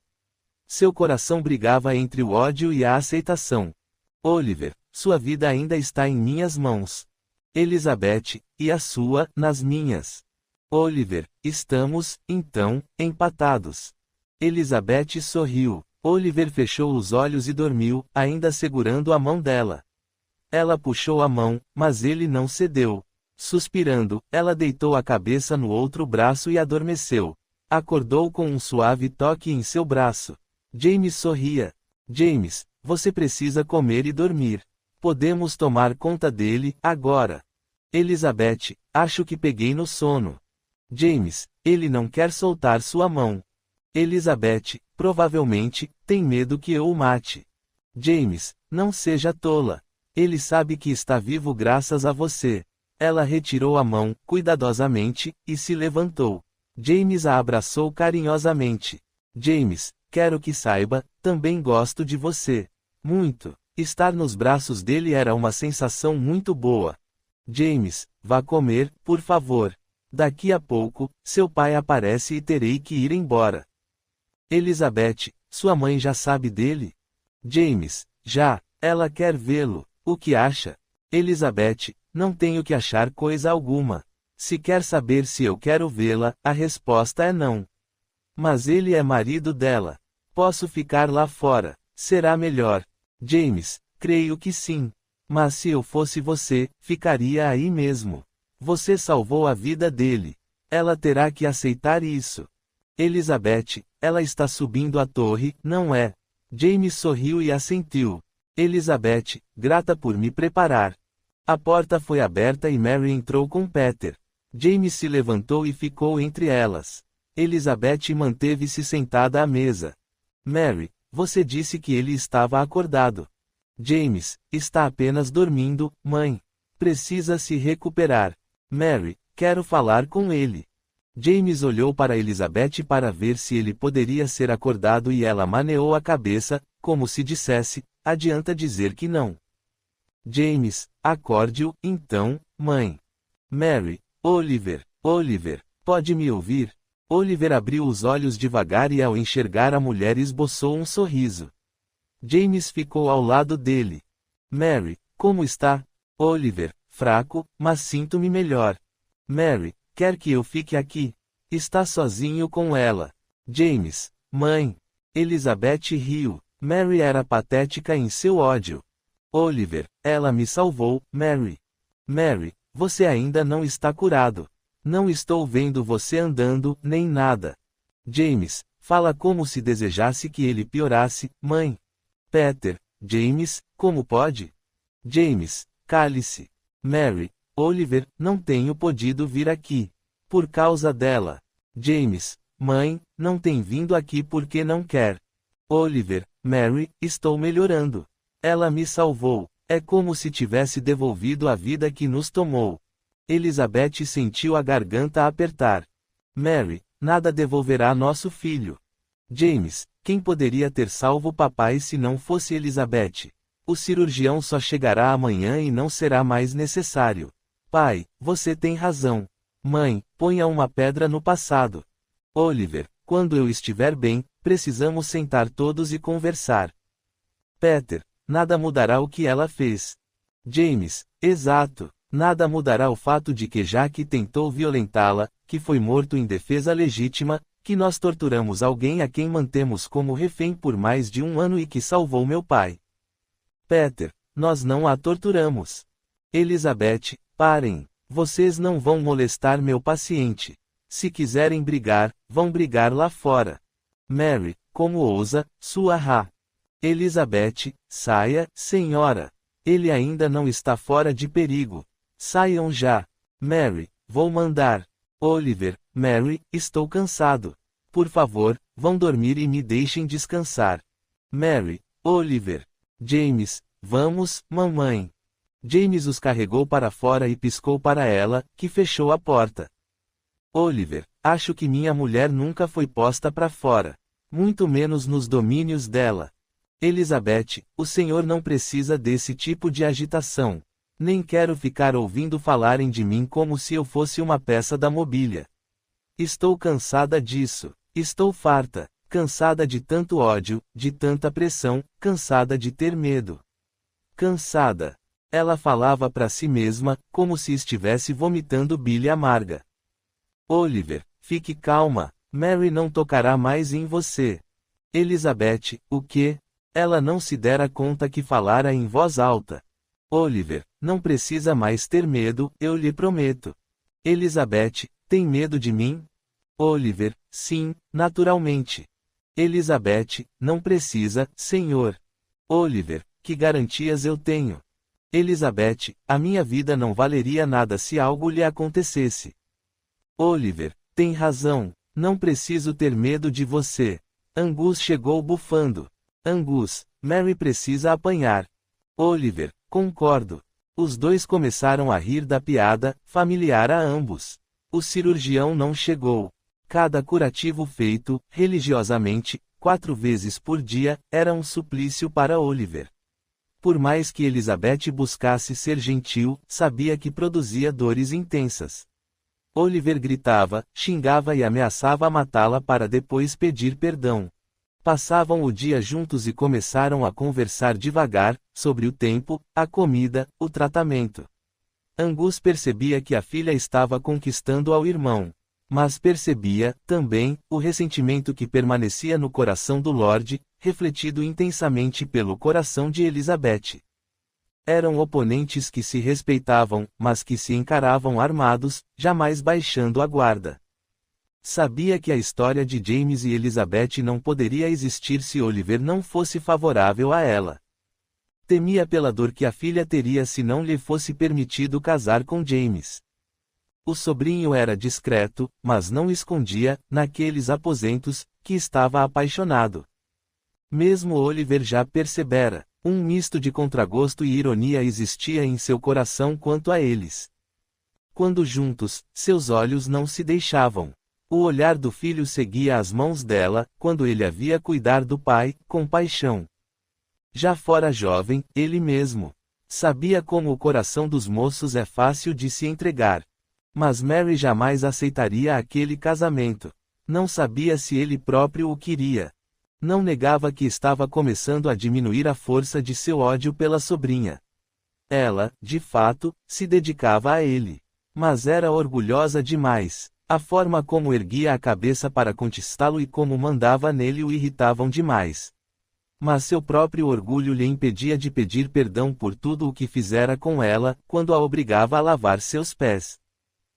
Seu coração brigava entre o ódio e a aceitação. Oliver, sua vida ainda está em minhas mãos. Elizabeth, e a sua, nas minhas. Oliver, estamos, então, empatados. Elizabeth sorriu. Oliver fechou os olhos e dormiu, ainda segurando a mão dela. Ela puxou a mão, mas ele não cedeu. Suspirando, ela deitou a cabeça no outro braço e adormeceu. Acordou com um suave toque em seu braço. James sorria. James, você precisa comer e dormir. Podemos tomar conta dele, agora. Elizabeth, acho que peguei no sono. James, ele não quer soltar sua mão. Elizabeth, provavelmente, tem medo que eu o mate. James, não seja tola. Ele sabe que está vivo graças a você. Ela retirou a mão, cuidadosamente, e se levantou. James a abraçou carinhosamente. James, quero que saiba, também gosto de você. Muito. Estar nos braços dele era uma sensação muito boa. James, vá comer, por favor. Daqui a pouco, seu pai aparece e terei que ir embora. Elizabeth, sua mãe já sabe dele? James, já, ela quer vê-lo. O que acha? Elizabeth, não tenho que achar coisa alguma. Se quer saber se eu quero vê-la, a resposta é não. Mas ele é marido dela. Posso ficar lá fora. Será melhor. James, creio que sim. Mas se eu fosse você, ficaria aí mesmo. Você salvou a vida dele. Ela terá que aceitar isso. Elizabeth, ela está subindo a torre, não é? James sorriu e assentiu. Elizabeth, grata por me preparar. A porta foi aberta e Mary entrou com Peter. James se levantou e ficou entre elas. Elizabeth manteve-se sentada à mesa. Mary, você disse que ele estava acordado. James, está apenas dormindo, mãe. Precisa se recuperar. Mary, quero falar com ele. James olhou para Elizabeth para ver se ele poderia ser acordado e ela maneou a cabeça, como se dissesse, adianta dizer que não. James, acorde-o, então, mãe. Mary, Oliver, pode me ouvir? Oliver abriu os olhos devagar e ao enxergar a mulher esboçou um sorriso. James ficou ao lado dele. Mary, como está? Oliver, fraco, mas sinto-me melhor. Mary, quer que eu fique aqui? Está sozinho com ela. James, mãe. Elizabeth riu. Mary era patética em seu ódio. Oliver, ela me salvou, Mary. Mary, você ainda não está curado. Não estou vendo você andando, nem nada. James, fala como se desejasse que ele piorasse, mãe. Peter, James, como pode? James, cale-se. Mary, Oliver, não tenho podido vir aqui. Por causa dela. James, mãe, não tem vindo aqui porque não quer. Oliver, Mary, estou melhorando. Ela me salvou. É como se tivesse devolvido a vida que nos tomou. Elizabeth sentiu a garganta apertar. Mary, nada devolverá nosso filho. James, quem poderia ter salvo papai se não fosse Elizabeth? O cirurgião só chegará amanhã e não será mais necessário. Pai, você tem razão. Mãe, ponha uma pedra no passado. Oliver, quando eu estiver bem, precisamos sentar todos e conversar. Peter, nada mudará o que ela fez. James, exato. Nada mudará o fato de que Jack tentou violentá-la, que foi morto em defesa legítima, que nós torturamos alguém a quem mantemos como refém por mais de 1 ano e que salvou meu pai. Peter, nós não a torturamos. Elizabeth, parem. Vocês não vão molestar meu paciente. Se quiserem brigar, vão brigar lá fora. Mary, como ousa, sua rá. Elizabeth, saia, senhora. Ele ainda não está fora de perigo. Saiam já. Mary, vou mandar. Oliver, Mary, estou cansado. Por favor, vão dormir e me deixem descansar. Mary, Oliver. James, vamos, mamãe. James os carregou para fora e piscou para ela, que fechou a porta. Oliver, acho que minha mulher nunca foi posta para fora. Muito menos nos domínios dela. Elizabeth, o senhor não precisa desse tipo de agitação. Nem quero ficar ouvindo falarem de mim como se eu fosse uma peça da mobília. Estou cansada disso. Estou farta. Cansada de tanto ódio, de tanta pressão, cansada de ter medo. Cansada. Ela falava para si mesma, como se estivesse vomitando bile amarga. Oliver, fique calma. Mary não tocará mais em você. Elizabeth, o quê? Ela não se dera conta que falara em voz alta. Oliver, não precisa mais ter medo, eu lhe prometo. Elizabeth, tem medo de mim? Oliver, sim, naturalmente. Elizabeth, não precisa, senhor. Oliver, que garantias eu tenho? Elizabeth, a minha vida não valeria nada se algo lhe acontecesse. Oliver, tem razão, não preciso ter medo de você. Angus chegou bufando. Angus, Mary precisa apanhar. Oliver, concordo. Os dois começaram a rir da piada, familiar a ambos. O cirurgião não chegou. Cada curativo feito, religiosamente, 4 vezes por dia, era um suplício para Oliver. Por mais que Elizabeth buscasse ser gentil, sabia que produzia dores intensas. Oliver gritava, xingava e ameaçava matá-la para depois pedir perdão. Passavam o dia juntos e começaram a conversar devagar, sobre o tempo, a comida, o tratamento. Angus percebia que a filha estava conquistando ao irmão. Mas percebia, também, o ressentimento que permanecia no coração do Lorde, refletido intensamente pelo coração de Elizabeth. Eram oponentes que se respeitavam, mas que se encaravam armados, jamais baixando a guarda. Sabia que a história de James e Elizabeth não poderia existir se Oliver não fosse favorável a ela. Temia pela dor que a filha teria se não lhe fosse permitido casar com James. O sobrinho era discreto, mas não escondia, naqueles aposentos, que estava apaixonado. Mesmo Oliver já percebera, um misto de contragosto e ironia existia em seu coração quanto a eles. Quando juntos, seus olhos não se deixavam. O olhar do filho seguia as mãos dela, quando ele havia cuidar do pai, com paixão. Já fora jovem, ele mesmo sabia como o coração dos moços é fácil de se entregar. Mas Mary jamais aceitaria aquele casamento. Não sabia se ele próprio o queria. Não negava que estava começando a diminuir a força de seu ódio pela sobrinha. Ela, de fato, se dedicava a ele. Mas era orgulhosa demais. A forma como erguia a cabeça para conquistá-lo e como mandava nele o irritavam demais. Mas seu próprio orgulho lhe impedia de pedir perdão por tudo o que fizera com ela, quando a obrigava a lavar seus pés.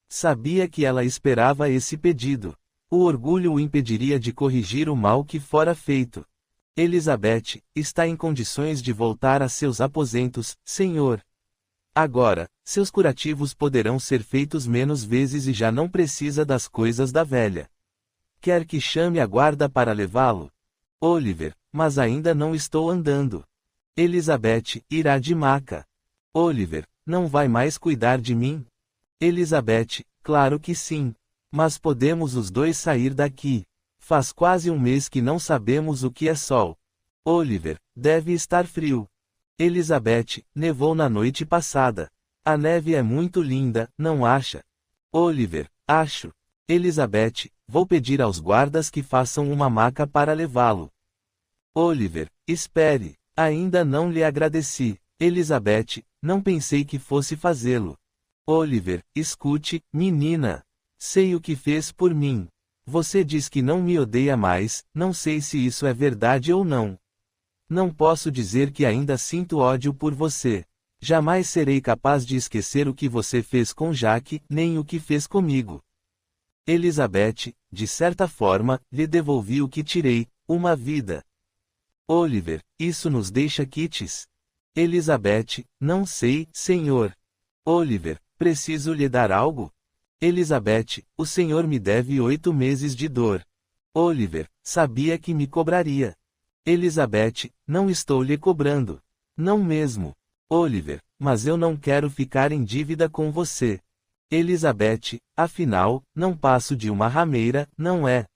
Sabia que ela esperava esse pedido. O orgulho o impediria de corrigir o mal que fora feito. Elizabeth, está em condições de voltar a seus aposentos, senhor. Agora, seus curativos poderão ser feitos menos vezes e já não precisa das coisas da velha. Quer que chame a guarda para levá-lo? Oliver, mas ainda não estou andando. Elizabeth, irá de maca. Oliver, não vai mais cuidar de mim? Elizabeth, claro que sim. Mas podemos os dois sair daqui. Faz quase um mês que não sabemos o que é sol. Oliver, deve estar frio. Elizabeth, nevou na noite passada. A neve é muito linda, não acha? Oliver, acho. Elizabeth, vou pedir aos guardas que façam uma maca para levá-lo. Oliver, espere, ainda não lhe agradeci. Elizabeth, não pensei que fosse fazê-lo. Oliver, escute, menina. Sei o que fez por mim. Você diz que não me odeia mais, não sei se isso é verdade ou não. Não posso dizer que ainda sinto ódio por você. Jamais serei capaz de esquecer o que você fez com Jack, nem o que fez comigo. Elizabeth, de certa forma, lhe devolvi o que tirei, uma vida. Oliver, isso nos deixa quites. Elizabeth, não sei, senhor. Oliver, preciso lhe dar algo? Elizabeth, o senhor me deve 8 meses de dor. Oliver, sabia que me cobraria. Elizabeth, não estou lhe cobrando. Não mesmo. Oliver, mas eu não quero ficar em dívida com você. Elizabeth, afinal, não passo de uma rameira, não é?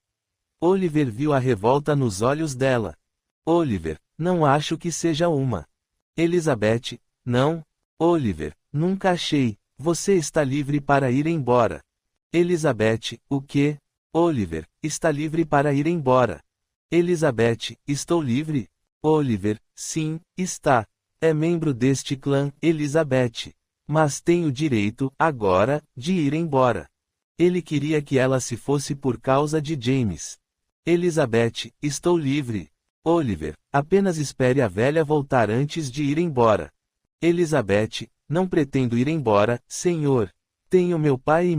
Oliver viu a revolta nos olhos dela. Oliver, não acho que seja uma. Elizabeth, não? Oliver, nunca achei. Você está livre para ir embora. Elizabeth, o quê? Oliver, está livre para ir embora. Elizabeth, estou livre? Oliver, sim, está. É membro deste clã, Elizabeth. Mas tem o direito, agora, de ir embora. Ele queria que ela se fosse por causa de James. Elizabeth, estou livre. Oliver, apenas espere a velha voltar antes de ir embora. Elizabeth, não pretendo ir embora, senhor. Tenho meu pai e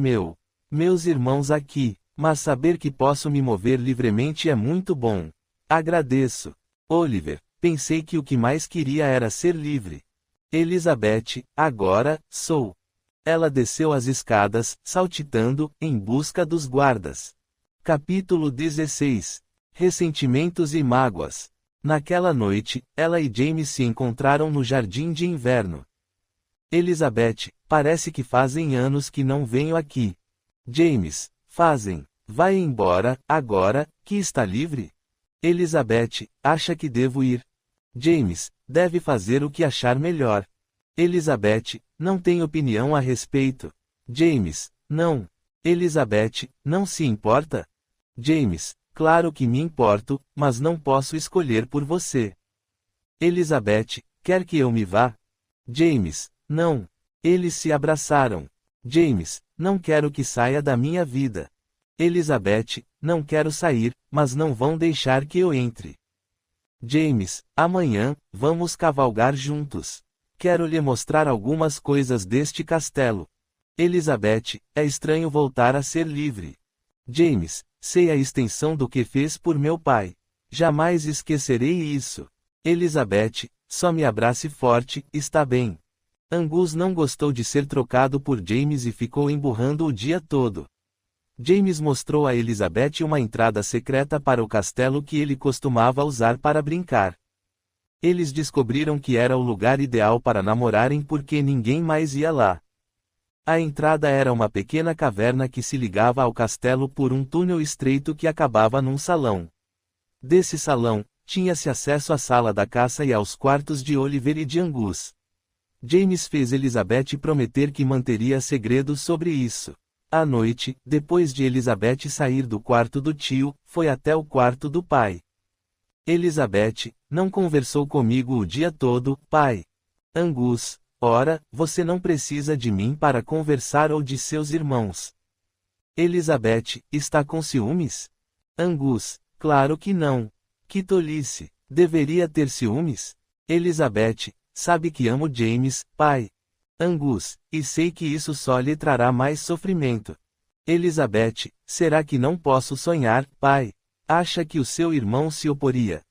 meus irmãos aqui, mas saber que posso me mover livremente é muito bom. Agradeço. Oliver, pensei que o que mais queria era ser livre. Elizabeth, agora, sou. Ela desceu as escadas, saltitando, em busca dos guardas. Capítulo 16. Ressentimentos e mágoas. Naquela noite, ela e James se encontraram no jardim de inverno. Elizabeth, parece que fazem anos que não venho aqui. James, fazem. Vai embora, agora, que está livre? Elizabeth, acha que devo ir? James, deve fazer o que achar melhor. Elizabeth, não tem opinião a respeito. James, não. Elizabeth, não se importa? James, claro que me importo, mas não posso escolher por você. Elizabeth, quer que eu me vá? James, não. Eles se abraçaram. James, não quero que saia da minha vida. Elizabeth, não quero sair, mas não vão deixar que eu entre. James, amanhã, vamos cavalgar juntos. Quero lhe mostrar algumas coisas deste castelo. Elizabeth, é estranho voltar a ser livre. James, sei a extensão do que fez por meu pai. Jamais esquecerei isso. Elizabeth, só me abrace forte, está bem. Angus não gostou de ser trocado por James e ficou emburrando o dia todo. James mostrou a Elizabeth uma entrada secreta para o castelo que ele costumava usar para brincar. Eles descobriram que era o lugar ideal para namorarem porque ninguém mais ia lá. A entrada era uma pequena caverna que se ligava ao castelo por um túnel estreito que acabava num salão. Desse salão, tinha-se acesso à sala da caça e aos quartos de Oliver e de Angus. James fez Elizabeth prometer que manteria segredo sobre isso. À noite, depois de Elizabeth sair do quarto do tio, foi até o quarto do pai. Elizabeth, não conversou comigo o dia todo, pai. Angus, ora, você não precisa de mim para conversar ou de seus irmãos. Elizabeth, está com ciúmes? Angus, claro que não. Que tolice. Deveria ter ciúmes? Elizabeth, sabe que amo James, pai. Angus, e sei que isso só lhe trará mais sofrimento. Elizabeth, será que não posso sonhar, pai? Acha que o seu irmão se oporia?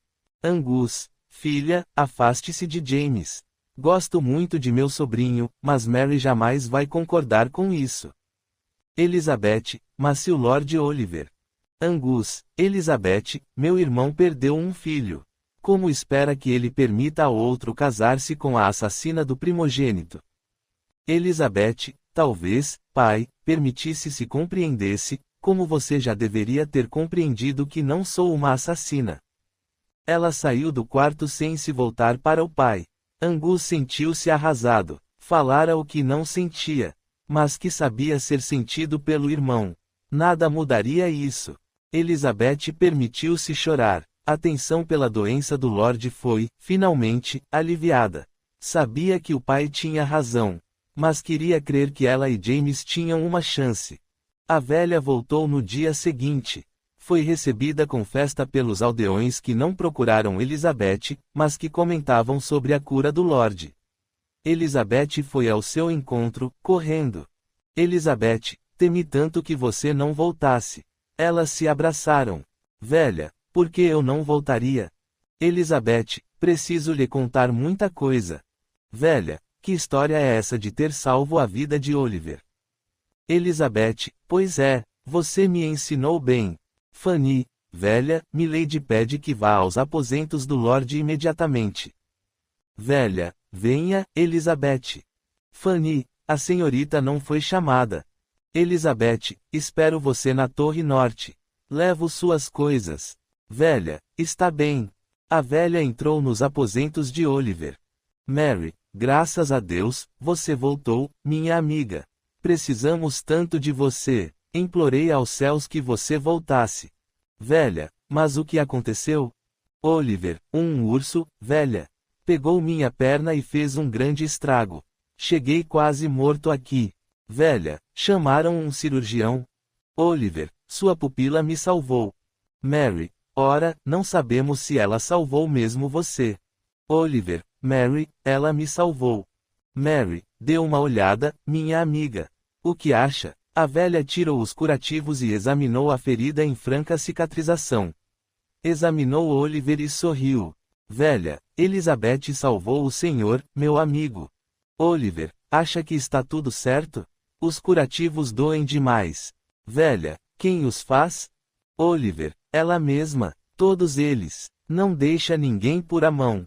Angus, filha, afaste-se de James. Gosto muito de meu sobrinho, mas Mary jamais vai concordar com isso. Elizabeth, mas se o Lord Oliver. Angus, Elizabeth, meu irmão perdeu um filho. Como espera que ele permita ao outro casar-se com a assassina do primogênito? Elizabeth, talvez, pai, permitisse se compreendesse, como você já deveria ter compreendido que não sou uma assassina. Ela saiu do quarto sem se voltar para o pai. Angus sentiu-se arrasado. Falara o que não sentia, mas que sabia ser sentido pelo irmão. Nada mudaria isso. Elizabeth permitiu-se chorar. A tensão pela doença do Lorde foi, finalmente, aliviada. Sabia que o pai tinha razão, mas queria crer que ela e James tinham uma chance. A velha voltou no dia seguinte. Foi recebida com festa pelos aldeões que não procuraram Elizabeth, mas que comentavam sobre a cura do Lorde. Elizabeth foi ao seu encontro, correndo. Elizabeth, temi tanto que você não voltasse. Elas se abraçaram. Velha, por que eu não voltaria? Elizabeth, preciso lhe contar muita coisa. Velha, que história é essa de ter salvo a vida de Oliver? Elizabeth, pois é, você me ensinou bem. Fanny, velha, Milady pede que vá aos aposentos do Lorde imediatamente. Velha, venha, Elizabeth. Fanny, a senhorita não foi chamada. Elizabeth, espero você na Torre Norte. Levo suas coisas. Velha, está bem. A velha entrou nos aposentos de Oliver. Mary, graças a Deus, você voltou, minha amiga. Precisamos tanto de você. Implorei aos céus que você voltasse. Velha, mas o que aconteceu? Oliver, um urso, velha. Pegou minha perna e fez um grande estrago. Cheguei quase morto aqui. Velha, chamaram um cirurgião. Oliver, sua pupila me salvou. Mary, ora, não sabemos se ela salvou mesmo você. Oliver, Mary, ela me salvou. Mary, dê uma olhada, minha amiga. O que acha? A velha tirou os curativos e examinou a ferida em franca cicatrização. Examinou Oliver e sorriu. Velha, Elizabeth salvou o senhor, meu amigo. Oliver, acha que está tudo certo? Os curativos doem demais. Velha, quem os faz? Oliver, ela mesma, todos eles. Não deixa ninguém por a mão.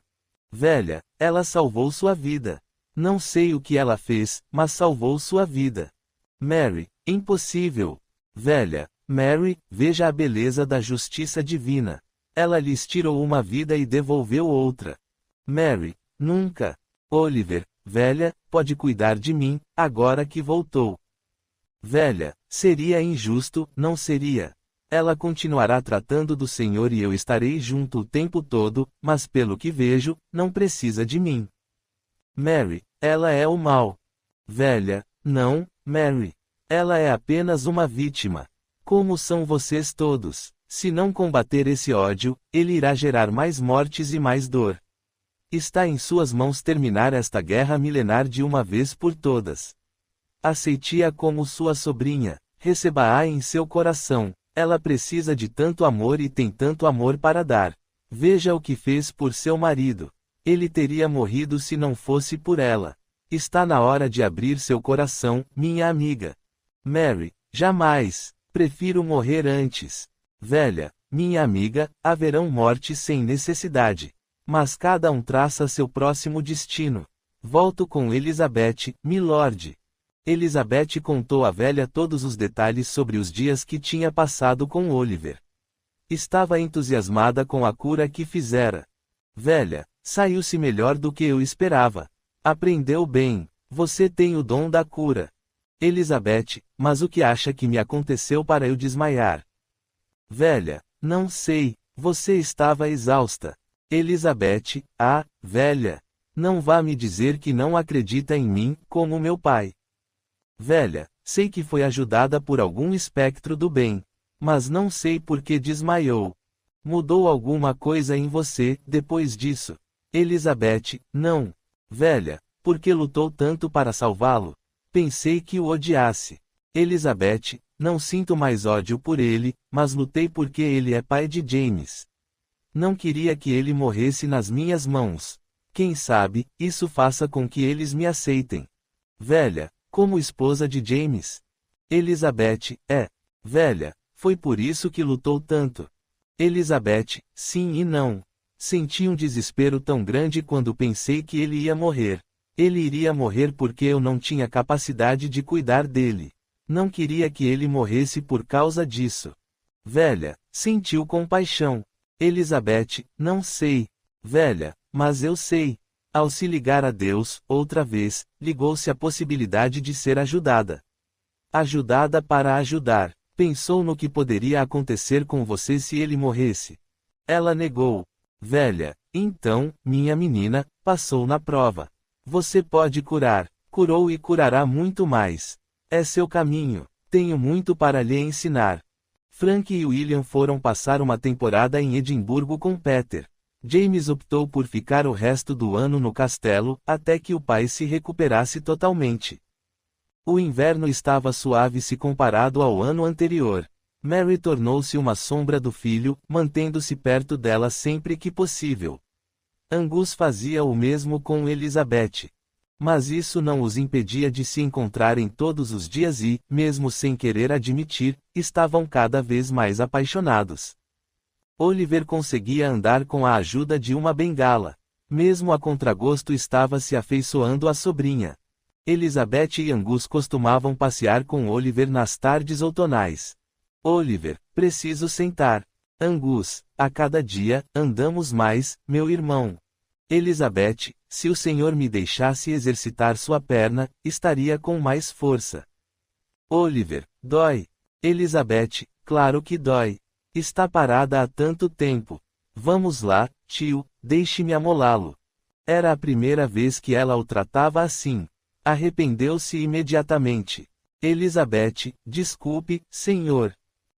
Velha, ela salvou sua vida. Não sei o que ela fez, mas salvou sua vida. Mary, impossível. Velha, Mary, veja a beleza da justiça divina. Ela lhes tirou uma vida e devolveu outra. Mary, nunca. Oliver, velha, pode cuidar de mim, agora que voltou. Velha, seria injusto, não seria? Ela continuará tratando do Senhor e eu estarei junto o tempo todo, mas pelo que vejo, não precisa de mim. Mary, ela é o mal. Velha, não, Mary. Ela é apenas uma vítima. Como são vocês todos? Se não combater esse ódio, ele irá gerar mais mortes e mais dor. Está em suas mãos terminar esta guerra milenar de uma vez por todas. Aceite-a como sua sobrinha, receba-a em seu coração. Ela precisa de tanto amor e tem tanto amor para dar. Veja o que fez por seu marido. Ele teria morrido se não fosse por ela. Está na hora de abrir seu coração, minha amiga. Mary, jamais. Prefiro morrer antes. Velha, minha amiga, haverão mortes sem necessidade. Mas cada um traça seu próximo destino. Volto com Elizabeth, milord. Elizabeth contou à velha todos os detalhes sobre os dias que tinha passado com Oliver. Estava entusiasmada com a cura que fizera. Velha, saiu-se melhor do que eu esperava. Aprendeu bem. Você tem o dom da cura. Elizabeth, mas o que acha que me aconteceu para eu desmaiar? Velha, não sei, você estava exausta. Elizabeth, velha, não vá me dizer que não acredita em mim, como meu pai. Velha, sei que foi ajudada por algum espectro do bem. Mas não sei por que desmaiou. Mudou alguma coisa em você, depois disso? Elizabeth, não. Velha, por que lutou tanto para salvá-lo? Pensei que o odiasse. Elizabeth, não sinto mais ódio por ele, mas lutei porque ele é pai de James. Não queria que ele morresse nas minhas mãos. Quem sabe, isso faça com que eles me aceitem. Velha, como esposa de James. Elizabeth, velha, foi por isso que lutou tanto. Elizabeth, sim e não. Senti um desespero tão grande quando pensei que ele ia morrer. Ele iria morrer porque eu não tinha capacidade de cuidar dele. Não queria que ele morresse por causa disso. Velha, sentiu compaixão. Elizabeth, não sei. Velha, mas eu sei. Ao se ligar a Deus, outra vez, ligou-se a possibilidade de ser ajudada. Ajudada para ajudar. Pensou no que poderia acontecer com você se ele morresse. Ela negou. Velha, então, minha menina, passou na prova. Você pode curar. Curou e curará muito mais. É seu caminho. Tenho muito para lhe ensinar. Frank e William foram passar uma temporada em Edimburgo com Peter. James optou por ficar o resto do ano no castelo, até que o pai se recuperasse totalmente. O inverno estava suave se comparado ao ano anterior. Mary tornou-se uma sombra do filho, mantendo-se perto dela sempre que possível. Angus fazia o mesmo com Elizabeth. Mas isso não os impedia de se encontrarem todos os dias e, mesmo sem querer admitir, estavam cada vez mais apaixonados. Oliver conseguia andar com a ajuda de uma bengala. Mesmo a contragosto estava se afeiçoando à sobrinha. Elizabeth e Angus costumavam passear com Oliver nas tardes outonais. Oliver, preciso sentar. Angus, a cada dia, andamos mais, meu irmão. Elizabeth, se o Senhor me deixasse exercitar sua perna, estaria com mais força. Oliver, dói. Elizabeth, claro que dói. Está parada há tanto tempo. Vamos lá, tio, deixe-me amolá-lo. Era a primeira vez que ela o tratava assim. Arrependeu-se imediatamente. Elizabeth, desculpe, senhor.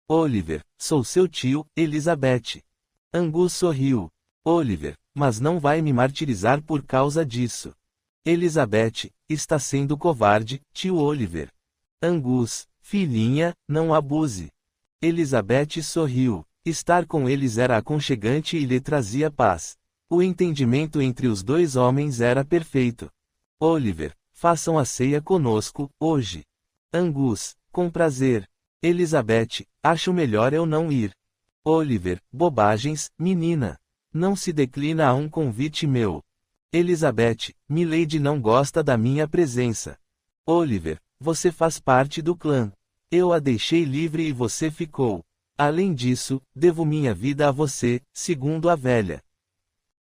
Oliver, sou seu tio, Elizabeth. Angus sorriu. Oliver, mas não vai me martirizar por causa disso. Elizabeth, está sendo covarde, tio Oliver. Angus, filhinha, não abuse. Elizabeth sorriu. Estar com eles era aconchegante e lhe trazia paz. O entendimento entre os dois homens era perfeito. Oliver, façam a ceia conosco, hoje. Angus, com prazer. Elizabeth, acho melhor eu não ir. Oliver, bobagens, menina. Não se declina a um convite meu. Elizabeth, Milady não gosta da minha presença. Oliver, você faz parte do clã. Eu a deixei livre e você ficou. Além disso, devo minha vida a você, segundo a velha.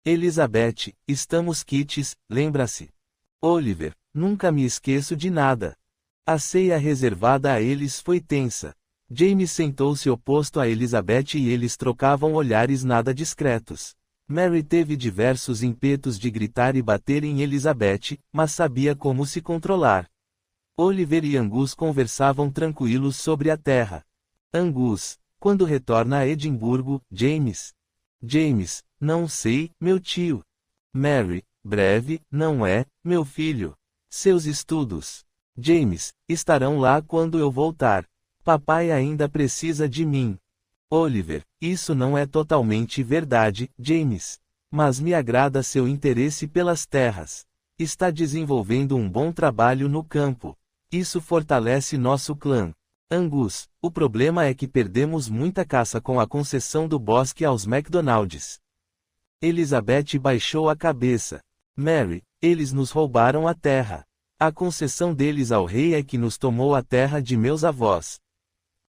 Elizabeth, estamos quites, lembra-se. Oliver, nunca me esqueço de nada. A ceia reservada a eles foi tensa. James sentou-se oposto a Elizabeth e eles trocavam olhares nada discretos. Mary teve diversos ímpetos de gritar e bater em Elizabeth, mas sabia como se controlar. Oliver e Angus conversavam tranquilos sobre a terra. Angus, quando retorna a Edimburgo, James? James, não sei, meu tio. Mary, breve, não é, meu filho? Seus estudos. James, estarão lá quando eu voltar. Papai ainda precisa de mim. Oliver, isso não é totalmente verdade, James. Mas me agrada seu interesse pelas terras. Está desenvolvendo um bom trabalho no campo. Isso fortalece nosso clã. Angus, o problema é que perdemos muita caça com a concessão do bosque aos MacDonalds. Elizabeth baixou a cabeça. Mary, eles nos roubaram a terra. A concessão deles ao rei é que nos tomou a terra de meus avós.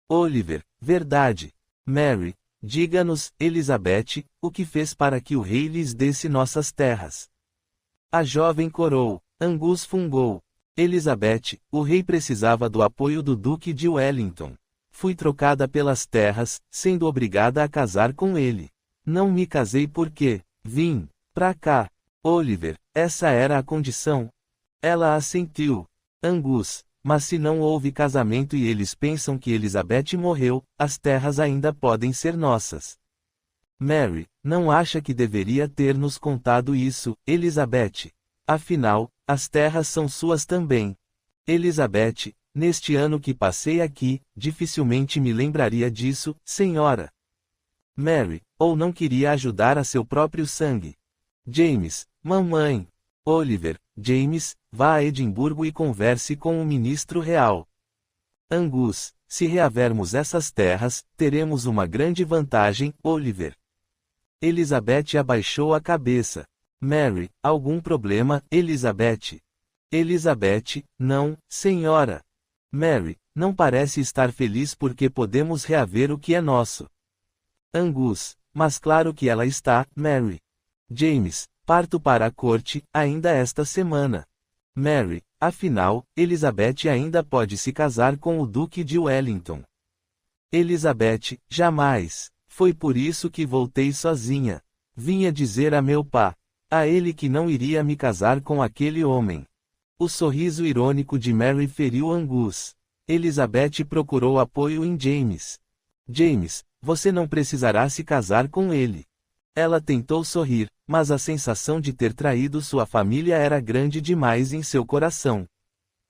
Oliver, verdade. Mary, diga-nos, Elizabeth, o que fez para que o rei lhes desse nossas terras. A jovem corou. Angus fungou. Elizabeth, o rei precisava do apoio do Duque de Wellington. Fui trocada pelas terras, sendo obrigada a casar com ele. Não me casei porque vim pra cá. Oliver, essa era a condição. Ela assentiu. Angus, mas se não houve casamento e eles pensam que Elizabeth morreu, as terras ainda podem ser nossas. Mary, não acha que deveria ter nos contado isso, Elizabeth? Afinal, as terras são suas também. Elizabeth, neste ano que passei aqui, dificilmente me lembraria disso, senhora. Mary, ou não queria ajudar a seu próprio sangue. James, mamãe. Oliver, James, vá a Edimburgo e converse com o ministro real. Angus, se reavermos essas terras, teremos uma grande vantagem, Oliver. Elizabeth abaixou a cabeça. Mary, algum problema, Elizabeth? Elizabeth, não, senhora. Mary, não parece estar feliz porque podemos reaver o que é nosso. Angus, mas claro que ela está, Mary. James, parto para a corte, ainda esta semana. Mary, afinal, Elizabeth ainda pode se casar com o Duque de Wellington. Elizabeth, jamais. Foi por isso que voltei sozinha. Vinha dizer a meu pai. A ele que não iria me casar com aquele homem. O sorriso irônico de Mary feriu Angus. Elizabeth procurou apoio em James. James, você não precisará se casar com ele. Ela tentou sorrir, mas a sensação de ter traído sua família era grande demais em seu coração.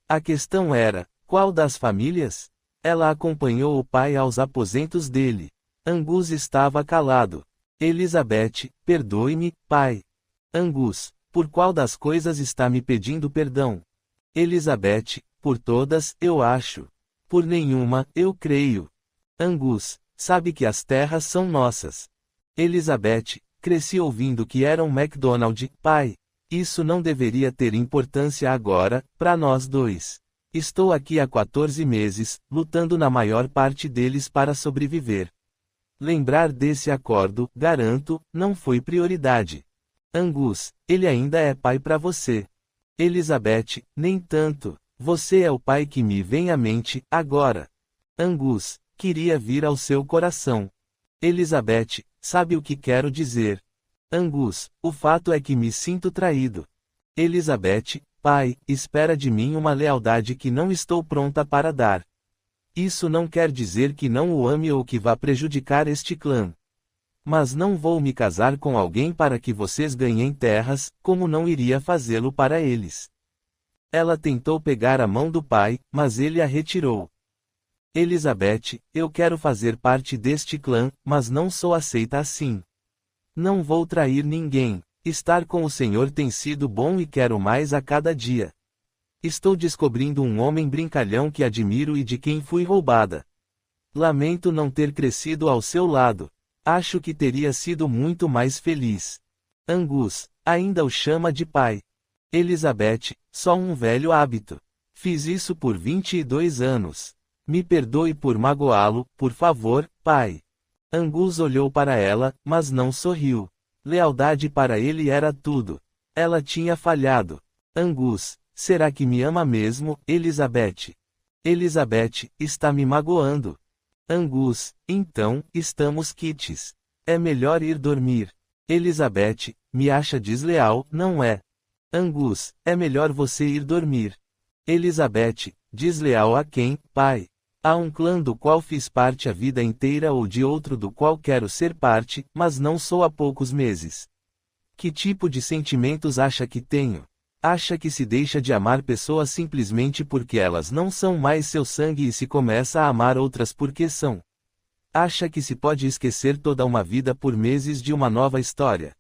A questão era, qual das famílias? Ela acompanhou o pai aos aposentos dele. Angus estava calado. Elizabeth, perdoe-me, pai. Angus, por qual das coisas está me pedindo perdão? Elizabeth, por todas, eu acho. Por nenhuma, eu creio. Angus, sabe que as terras são nossas. Elizabeth, cresci ouvindo que era um MacDonald, pai. Isso não deveria ter importância agora, para nós dois. Estou aqui há 14 meses, lutando na maior parte deles para sobreviver. Lembrar desse acordo, garanto, não foi prioridade. Angus, ele ainda é pai para você. Elizabeth, nem tanto. Você é o pai que me vem à mente, agora. Angus, queria vir ao seu coração. Elizabeth, sabe o que quero dizer. Angus, o fato é que me sinto traído. Elizabeth, pai, espera de mim uma lealdade que não estou pronta para dar. Isso não quer dizer que não o ame ou que vá prejudicar este clã. Mas não vou me casar com alguém para que vocês ganhem terras, como não iria fazê-lo para eles. Ela tentou pegar a mão do pai, mas ele a retirou. Elizabeth, eu quero fazer parte deste clã, mas não sou aceita assim. Não vou trair ninguém. Estar com o Senhor tem sido bom e quero mais a cada dia. Estou descobrindo um homem brincalhão que admiro e de quem fui roubada. Lamento não ter crescido ao seu lado. Acho que teria sido muito mais feliz. Angus ainda o chama de pai. Elizabeth, só um velho hábito. Fiz isso por 22 anos. Me perdoe por magoá-lo, por favor, pai. Angus olhou para ela, mas não sorriu. Lealdade para ele era tudo. Ela tinha falhado. Angus, será que me ama mesmo, Elizabeth? Elizabeth, está me magoando. Angus, então, estamos quites. É melhor ir dormir. Elizabeth, me acha desleal, não é? Angus, é melhor você ir dormir. Elizabeth, desleal a quem, pai? Há um clã do qual fiz parte a vida inteira ou de outro do qual quero ser parte, mas não sou há poucos meses. Que tipo de sentimentos acha que tenho? Acha que se deixa de amar pessoas simplesmente porque elas não são mais seu sangue e se começa a amar outras porque são? Acha que se pode esquecer toda uma vida por meses de uma nova história?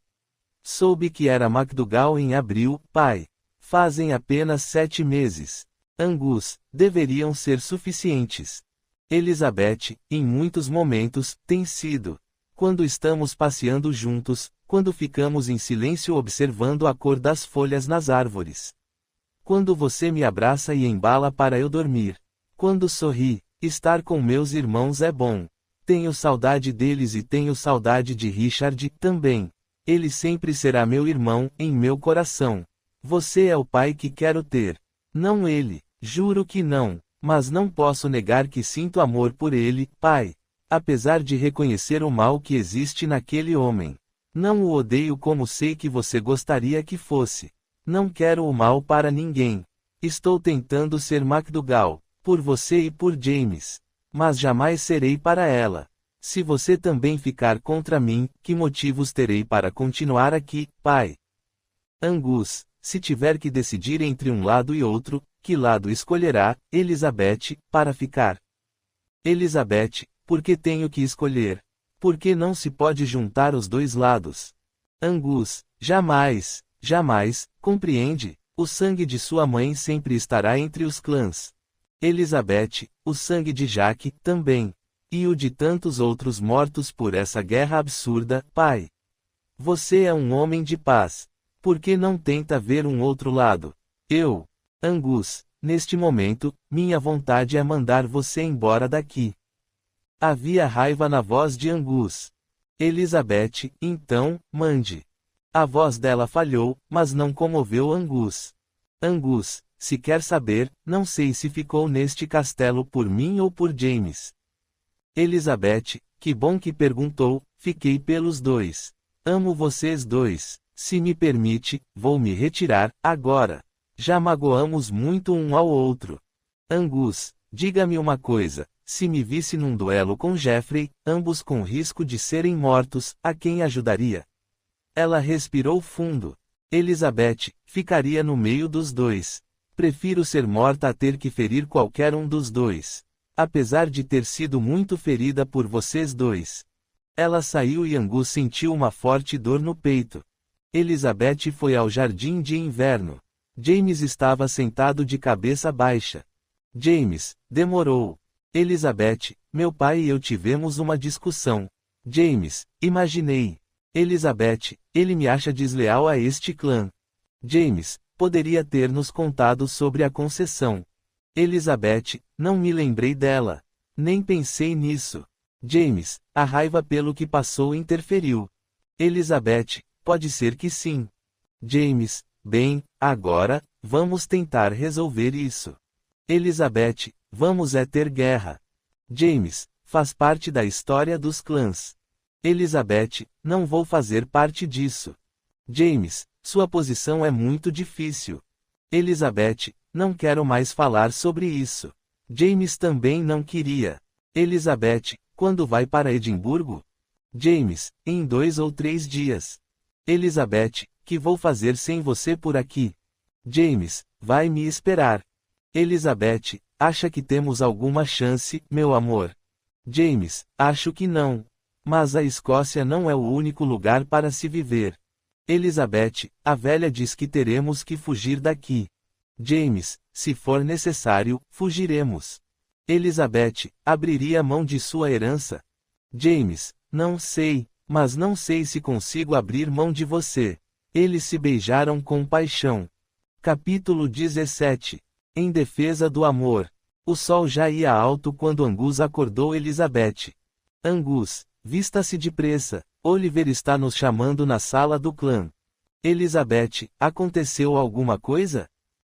Soube que era MacDougall em abril, pai. Fazem apenas 7 meses. Angus, deveriam ser suficientes. Elizabeth, em muitos momentos, tem sido. Quando estamos passeando juntos, quando ficamos em silêncio observando a cor das folhas nas árvores. Quando você me abraça e embala para eu dormir. Quando sorri, estar com meus irmãos é bom. Tenho saudade deles e tenho saudade de Richard também. Ele sempre será meu irmão, em meu coração. Você é o pai que quero ter. Não ele, juro que não, mas não posso negar que sinto amor por ele, pai. Apesar de reconhecer o mal que existe naquele homem. Não o odeio como sei que você gostaria que fosse. Não quero o mal para ninguém. Estou tentando ser MacDougall, por você e por James. Mas jamais serei para ela. Se você também ficar contra mim, que motivos terei para continuar aqui, pai? Angus, se tiver que decidir entre um lado e outro, que lado escolherá, Elizabeth, para ficar? Elizabeth, por que tenho que escolher? Por que não se pode juntar os dois lados? Angus, jamais, jamais, compreende? O sangue de sua mãe sempre estará entre os clãs. Elizabeth, o sangue de Jack, também. E o de tantos outros mortos por essa guerra absurda, pai. Você é um homem de paz. Por que não tenta ver um outro lado? Angus, neste momento, minha vontade é mandar você embora daqui. Havia raiva na voz de Angus. Elizabeth, então, mande. A voz dela falhou, mas não comoveu Angus. Angus, se quer saber, não sei se ficou neste castelo por mim ou por James. Elizabeth, que bom que perguntou, fiquei pelos dois. Amo vocês dois. Se me permite, vou me retirar, agora. Já magoamos muito um ao outro. Angus, diga-me uma coisa. Se me visse num duelo com Jeffrey, ambos com risco de serem mortos, a quem ajudaria? Ela respirou fundo. Elizabeth, ficaria no meio dos dois. Prefiro ser morta a ter que ferir qualquer um dos dois. Apesar de ter sido muito ferida por vocês dois. Ela saiu e Angus sentiu uma forte dor no peito. Elizabeth foi ao jardim de inverno. James estava sentado de cabeça baixa. James, demorou. Elizabeth, meu pai e eu tivemos uma discussão. James, imaginei. Elizabeth, ele me acha desleal a este clã. James, poderia ter nos contado sobre a concessão. Elizabeth, não me lembrei dela. Nem pensei nisso. James, a raiva pelo que passou interferiu. Elizabeth, pode ser que sim. James, bem, agora, vamos tentar resolver isso. Elizabeth, vamos ter guerra. James, faz parte da história dos clãs. Elizabeth, não vou fazer parte disso. James, sua posição é muito difícil. Elizabeth, não quero mais falar sobre isso. James também não queria. Elizabeth, quando vai para Edimburgo? James, em 2 ou 3 dias. Elizabeth, que vou fazer sem você por aqui? James, vai me esperar. Elizabeth, acha que temos alguma chance, meu amor? James, acho que não. Mas a Escócia não é o único lugar para se viver. Elizabeth, a velha diz que teremos que fugir daqui. James, se for necessário, fugiremos. Elizabeth, abriria mão de sua herança? James, não sei, mas não sei se consigo abrir mão de você. Eles se beijaram com paixão. Capítulo 17. Em defesa do amor. O sol já ia alto quando Angus acordou Elizabeth. Angus, vista-se depressa. Oliver está nos chamando na sala do clã. Elizabeth, aconteceu alguma coisa?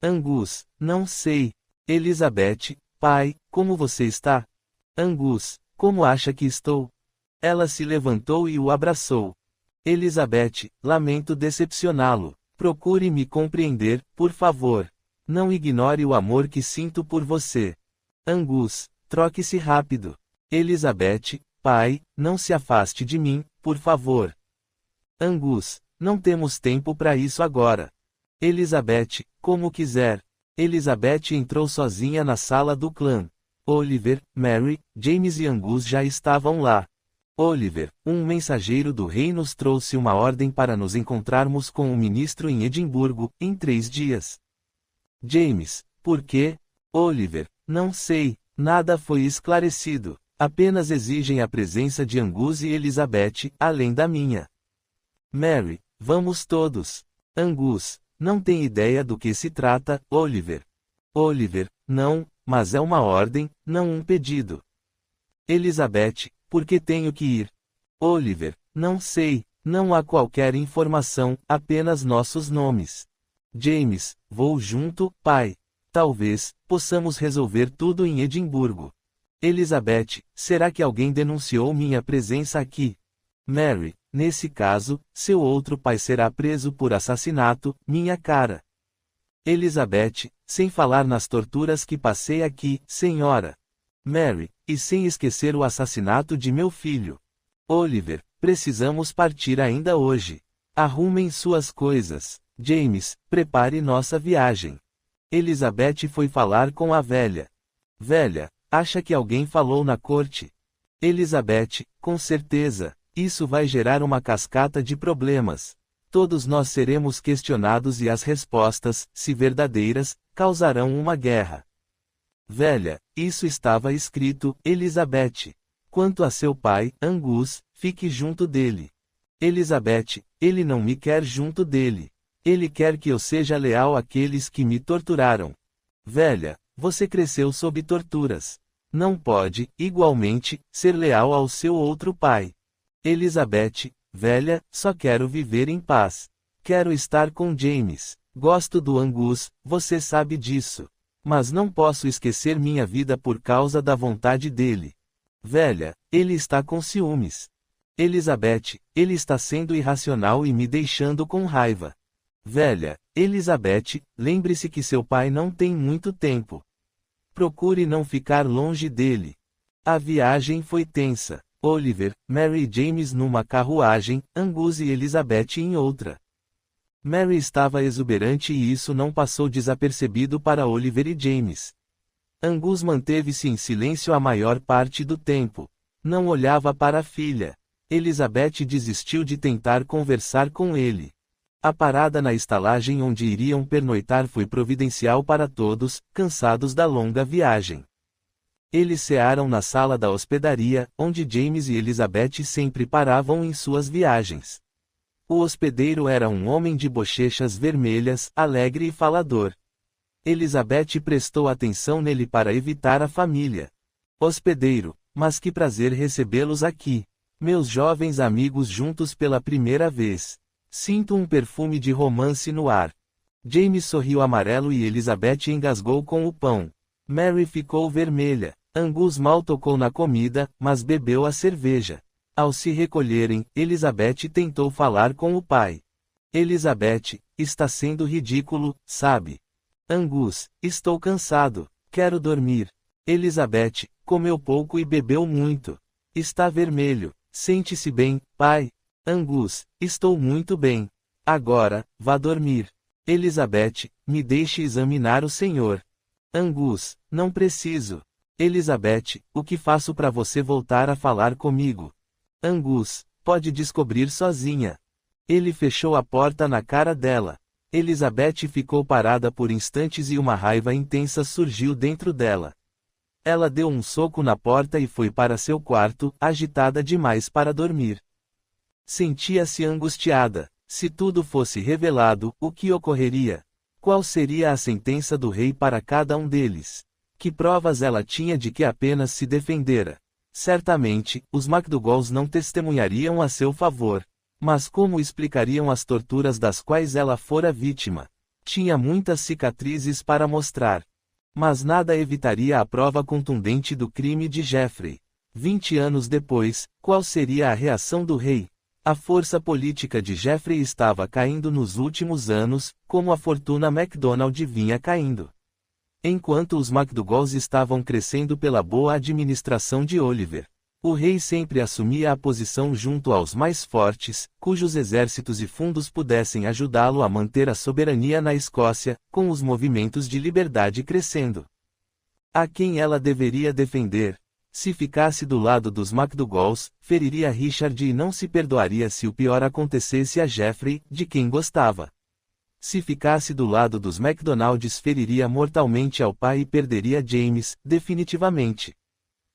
Angus, não sei. Elizabeth, pai, como você está? Angus, como acha que estou? Ela se levantou e o abraçou. Elizabeth, lamento decepcioná-lo. Procure me compreender, por favor. Não ignore o amor que sinto por você. Angus, troque-se rápido. Elizabeth, pai, não se afaste de mim, por favor. Angus, não temos tempo para isso agora. Elizabeth, como quiser. Elizabeth entrou sozinha na sala do clã. Oliver, Mary, James e Angus já estavam lá. Oliver, um mensageiro do rei nos trouxe uma ordem para nos encontrarmos com o ministro em Edimburgo, em 3 dias. James, por quê? Oliver, não sei, nada foi esclarecido. Apenas exigem a presença de Angus e Elizabeth, além da minha. Mary, vamos todos. Angus, não tem ideia do que se trata, Oliver. Oliver, não, mas é uma ordem, não um pedido. Elizabeth, por que tenho que ir? Oliver, não sei, não há qualquer informação, apenas nossos nomes. James, vou junto, pai. Talvez, possamos resolver tudo em Edimburgo. Elizabeth, será que alguém denunciou minha presença aqui? Mary, nesse caso, seu outro pai será preso por assassinato, minha cara. Elizabeth, sem falar nas torturas que passei aqui, senhora. Mary, e sem esquecer o assassinato de meu filho. Oliver, precisamos partir ainda hoje. Arrumem suas coisas. James, prepare nossa viagem. Elizabeth foi falar com a velha. Velha, acha que alguém falou na corte? Elizabeth, com certeza, isso vai gerar uma cascata de problemas. Todos nós seremos questionados e as respostas, se verdadeiras, causarão uma guerra. Velha, isso estava escrito, Elizabeth. Quanto a seu pai, Angus, fique junto dele. Elizabeth, ele não me quer junto dele. Ele quer que eu seja leal àqueles que me torturaram. Velha, você cresceu sob torturas. Não pode, igualmente, ser leal ao seu outro pai. Elizabeth, velha, só quero viver em paz. Quero estar com James. Gosto do Angus, você sabe disso. Mas não posso esquecer minha vida por causa da vontade dele. Velha, ele está com ciúmes. Elizabeth, ele está sendo irracional e me deixando com raiva. Velha, Elizabeth, lembre-se que seu pai não tem muito tempo. Procure não ficar longe dele. A viagem foi tensa. Oliver, Mary e James numa carruagem, Angus e Elizabeth em outra. Mary estava exuberante e isso não passou desapercebido para Oliver e James. Angus manteve-se em silêncio a maior parte do tempo. Não olhava para a filha. Elizabeth desistiu de tentar conversar com ele. A parada na estalagem onde iriam pernoitar foi providencial para todos, cansados da longa viagem. Eles cearam na sala da hospedaria, onde James e Elizabeth sempre paravam em suas viagens. O hospedeiro era um homem de bochechas vermelhas, alegre e falador. Elizabeth prestou atenção nele para evitar a família. Hospedeiro, mas que prazer recebê-los aqui. Meus jovens amigos juntos pela primeira vez. Sinto um perfume de romance no ar. James sorriu amarelo e Elizabeth engasgou com o pão. Mary ficou vermelha. Angus mal tocou na comida, mas bebeu a cerveja. Ao se recolherem, Elizabeth tentou falar com o pai. Elizabeth, está sendo ridículo, sabe? Angus, estou cansado. Quero dormir. Elizabeth, comeu pouco e bebeu muito. Está vermelho. Sente-se bem, pai? Angus, estou muito bem. Agora, vá dormir. Elizabeth, me deixe examinar o senhor. Angus, não preciso. Elizabeth, o que faço para você voltar a falar comigo? Angus, pode descobrir sozinha. Ele fechou a porta na cara dela. Elizabeth ficou parada por instantes e uma raiva intensa surgiu dentro dela. Ela deu um soco na porta e foi para seu quarto, agitada demais para dormir. Sentia-se angustiada. Se tudo fosse revelado, o que ocorreria? Qual seria a sentença do rei para cada um deles? Que provas ela tinha de que apenas se defendera? Certamente, os MacDougalls não testemunhariam a seu favor. Mas como explicariam as torturas das quais ela fora vítima? Tinha muitas cicatrizes para mostrar. Mas nada evitaria a prova contundente do crime de Geoffrey. 20 anos depois, qual seria a reação do rei? A força política de Geoffrey estava caindo nos últimos anos, como a fortuna MacDonald vinha caindo. Enquanto os MacDougalls estavam crescendo pela boa administração de Oliver. O rei sempre assumia a posição junto aos mais fortes, cujos exércitos e fundos pudessem ajudá-lo a manter a soberania na Escócia, com os movimentos de liberdade crescendo. A quem ela deveria defender? Se ficasse do lado dos MacDougalls, feriria Richard e não se perdoaria se o pior acontecesse a Geoffrey, de quem gostava. Se ficasse do lado dos MacDonalds, feriria mortalmente ao pai e perderia James, definitivamente.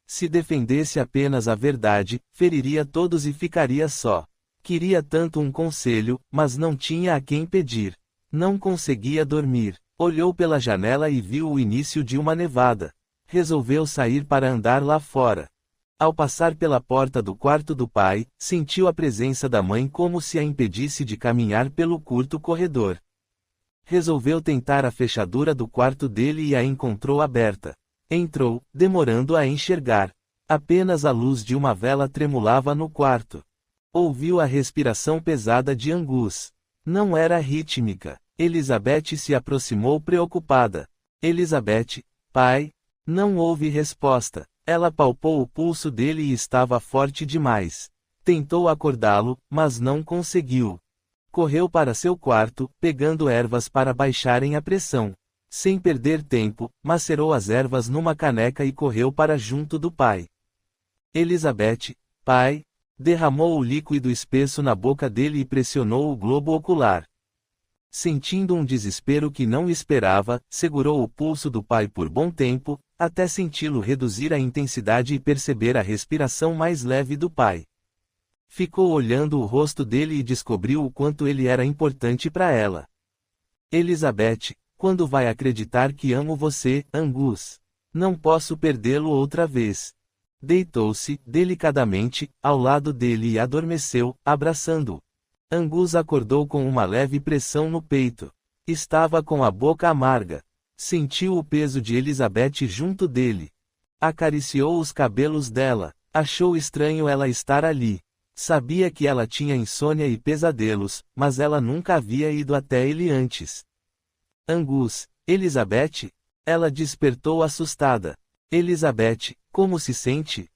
Se defendesse apenas a verdade, feriria todos e ficaria só. Queria tanto um conselho, mas não tinha a quem pedir. Não conseguia dormir. Olhou pela janela e viu o início de uma nevada. Resolveu sair para andar lá fora. Ao passar pela porta do quarto do pai, sentiu a presença da mãe como se a impedisse de caminhar pelo curto corredor. Resolveu tentar a fechadura do quarto dele e a encontrou aberta. Entrou, demorando a enxergar. Apenas a luz de uma vela tremulava no quarto. Ouviu a respiração pesada de Angus. Não era rítmica. Elizabeth se aproximou preocupada. Elizabeth, pai? Não houve resposta. Ela palpou o pulso dele e estava forte demais. Tentou acordá-lo, mas não conseguiu. Correu para seu quarto, pegando ervas para baixarem a pressão. Sem perder tempo, macerou as ervas numa caneca e correu para junto do pai. Elizabeth, pai? Derramou o líquido espesso na boca dele e pressionou o globo ocular. Sentindo um desespero que não esperava, segurou o pulso do pai por bom tempo, até senti-lo reduzir a intensidade e perceber a respiração mais leve do pai. Ficou olhando o rosto dele e descobriu o quanto ele era importante para ela. Elizabeth, quando vai acreditar que amo você, Angus? Não posso perdê-lo outra vez. Deitou-se, delicadamente, ao lado dele e adormeceu, abraçando-o. Angus acordou com uma leve pressão no peito. Estava com a boca amarga. Sentiu o peso de Elizabeth junto dele. Acariciou os cabelos dela. Achou estranho ela estar ali. Sabia que ela tinha insônia e pesadelos, mas ela nunca havia ido até ele antes. Angus, Elizabeth? Ela despertou assustada. Elizabeth, como se sente?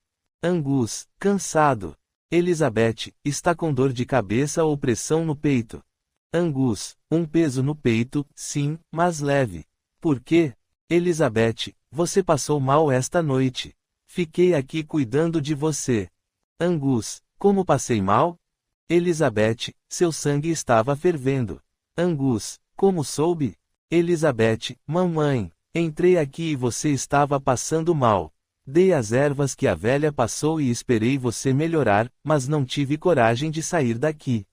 Angus, cansado. Elizabeth, está com dor de cabeça ou pressão no peito? Angus, um peso no peito, sim, mas leve. Por quê? Elizabeth, você passou mal esta noite. Fiquei aqui cuidando de você. Angus, como passei mal? Elizabeth, seu sangue estava fervendo. Angus, como soube? Elizabeth, mamãe, entrei aqui e você estava passando mal. Dei as ervas que a velha passou e esperei você melhorar, mas não tive coragem de sair daqui.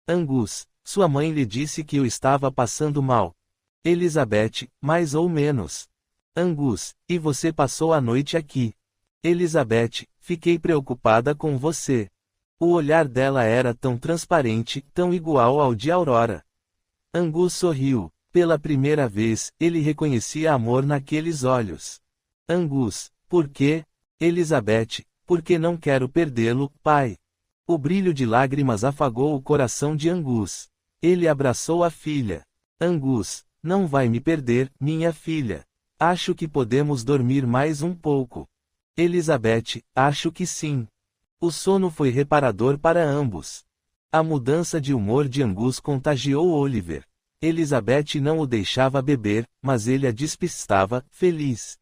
Angus, sua mãe lhe disse que eu estava passando mal. Elizabeth, mais ou menos. Angus, e você passou a noite aqui. Elizabeth, fiquei preocupada com você. O olhar dela era tão transparente, tão igual ao de Aurora. Angus sorriu. Pela primeira vez, ele reconhecia amor naqueles olhos. Angus, por quê? Elizabeth, porque não quero perdê-lo, pai. O brilho de lágrimas afagou o coração de Angus. Ele abraçou a filha. Angus, não vai me perder, minha filha. Acho que podemos dormir mais um pouco. Elizabeth, acho que sim. O sono foi reparador para ambos. A mudança de humor de Angus contagiou Oliver. Elizabeth não o deixava beber, mas ele a despistava, feliz.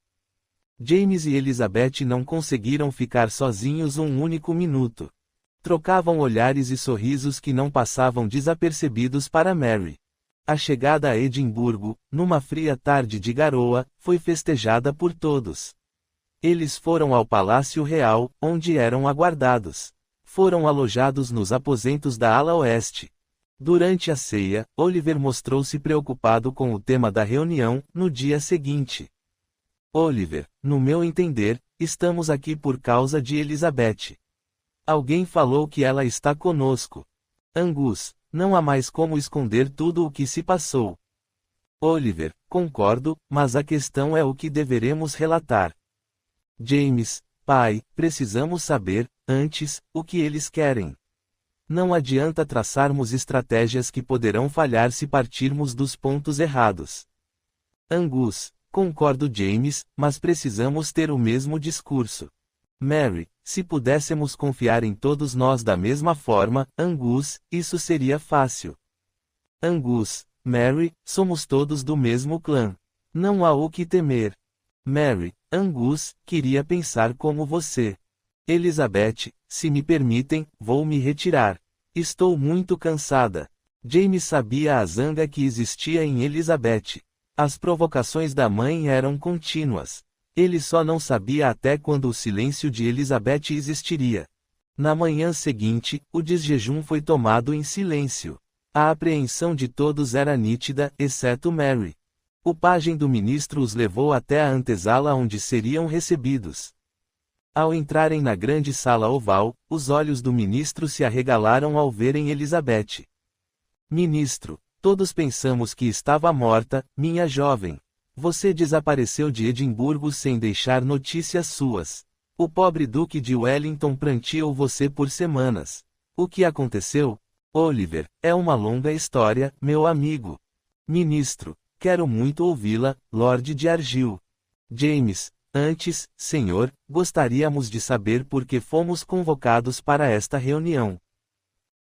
James e Elizabeth não conseguiram ficar sozinhos um único minuto. Trocavam olhares e sorrisos que não passavam desapercebidos para Mary. A chegada a Edimburgo, numa fria tarde de garoa, foi festejada por todos. Eles foram ao Palácio Real, onde eram aguardados. Foram alojados nos aposentos da ala oeste. Durante a ceia, Oliver mostrou-se preocupado com o tema da reunião, no dia seguinte. Oliver, no meu entender, estamos aqui por causa de Elizabeth. Alguém falou que ela está conosco. Angus, não há mais como esconder tudo o que se passou. Oliver, concordo, mas a questão é o que deveremos relatar. James, pai, precisamos saber, antes, o que eles querem. Não adianta traçarmos estratégias que poderão falhar se partirmos dos pontos errados. Angus, concordo James, mas precisamos ter o mesmo discurso. Mary, se pudéssemos confiar em todos nós da mesma forma, Angus, isso seria fácil. Angus, Mary, somos todos do mesmo clã. Não há o que temer. Mary, Angus, queria pensar como você. Elizabeth, se me permitem, vou me retirar. Estou muito cansada. James sabia a zanga que existia em Elizabeth. As provocações da mãe eram contínuas. Ele só não sabia até quando o silêncio de Elizabeth existiria. Na manhã seguinte, o desjejum foi tomado em silêncio. A apreensão de todos era nítida, exceto Mary. O pajem do ministro os levou até a antesala onde seriam recebidos. Ao entrarem na grande sala oval, os olhos do ministro se arregalaram ao verem Elizabeth. Ministro, todos pensamos que estava morta, minha jovem. Você desapareceu de Edimburgo sem deixar notícias suas. O pobre Duque de Wellington pranteou você por semanas. O que aconteceu? Oliver, é uma longa história, meu amigo. Ministro, quero muito ouvi-la, Lord de Argyll. James, antes, senhor, gostaríamos de saber por que fomos convocados para esta reunião.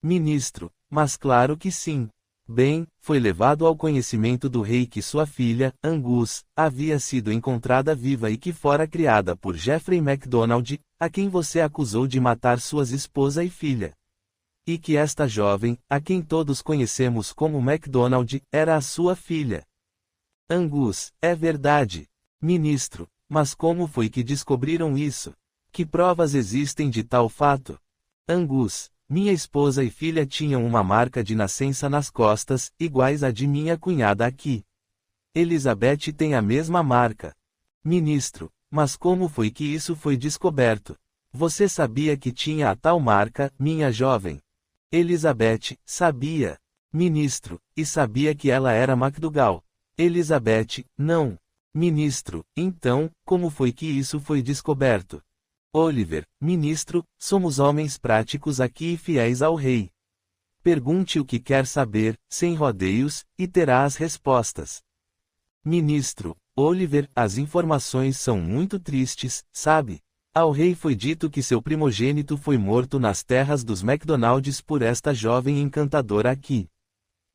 Ministro, mas claro que sim. Bem, foi levado ao conhecimento do rei que sua filha, Angus, havia sido encontrada viva e que fora criada por Geoffrey MacDonald, a quem você acusou de matar suas esposa e filha. E que esta jovem, a quem todos conhecemos como MacDonald, era a sua filha. Angus, é verdade. Ministro, mas como foi que descobriram isso? Que provas existem de tal fato? Angus, minha esposa e filha tinham uma marca de nascença nas costas, iguais à de minha cunhada aqui. Elizabeth tem a mesma marca. Ministro, mas como foi que isso foi descoberto? Você sabia que tinha a tal marca, minha jovem? Elizabeth, sabia. Ministro, e sabia que ela era MacDougall. Elizabeth, não. Ministro, então, como foi que isso foi descoberto? Oliver, ministro, somos homens práticos aqui e fiéis ao rei. Pergunte o que quer saber, sem rodeios, e terá as respostas. Ministro, Oliver, as informações são muito tristes, sabe? Ao rei foi dito que seu primogênito foi morto nas terras dos MacDonalds por esta jovem encantadora aqui.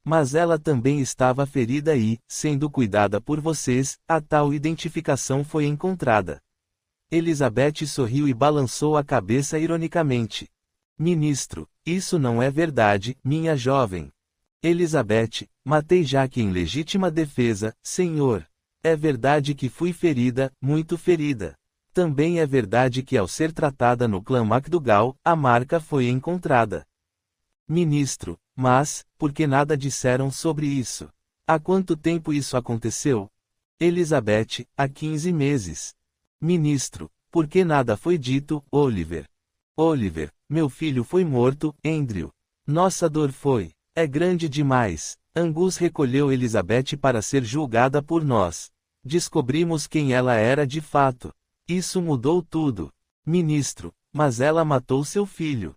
Mas ela também estava ferida e, sendo cuidada por vocês, a tal identificação foi encontrada. Elizabeth sorriu e balançou a cabeça ironicamente. Ministro, isso não é verdade, minha jovem. Elizabeth, matei Jaque em legítima defesa, senhor. É verdade que fui ferida, muito ferida. Também é verdade que ao ser tratada no clã MacDougall, a marca foi encontrada. Ministro, mas, por que nada disseram sobre isso? Há quanto tempo isso aconteceu? Elizabeth, há 15 meses. Ministro, por que nada foi dito, Oliver? Oliver, meu filho foi morto, Andrew. Nossa dor é grande demais. Angus recolheu Elizabeth para ser julgada por nós. Descobrimos quem ela era de fato. Isso mudou tudo. Ministro, mas ela matou seu filho.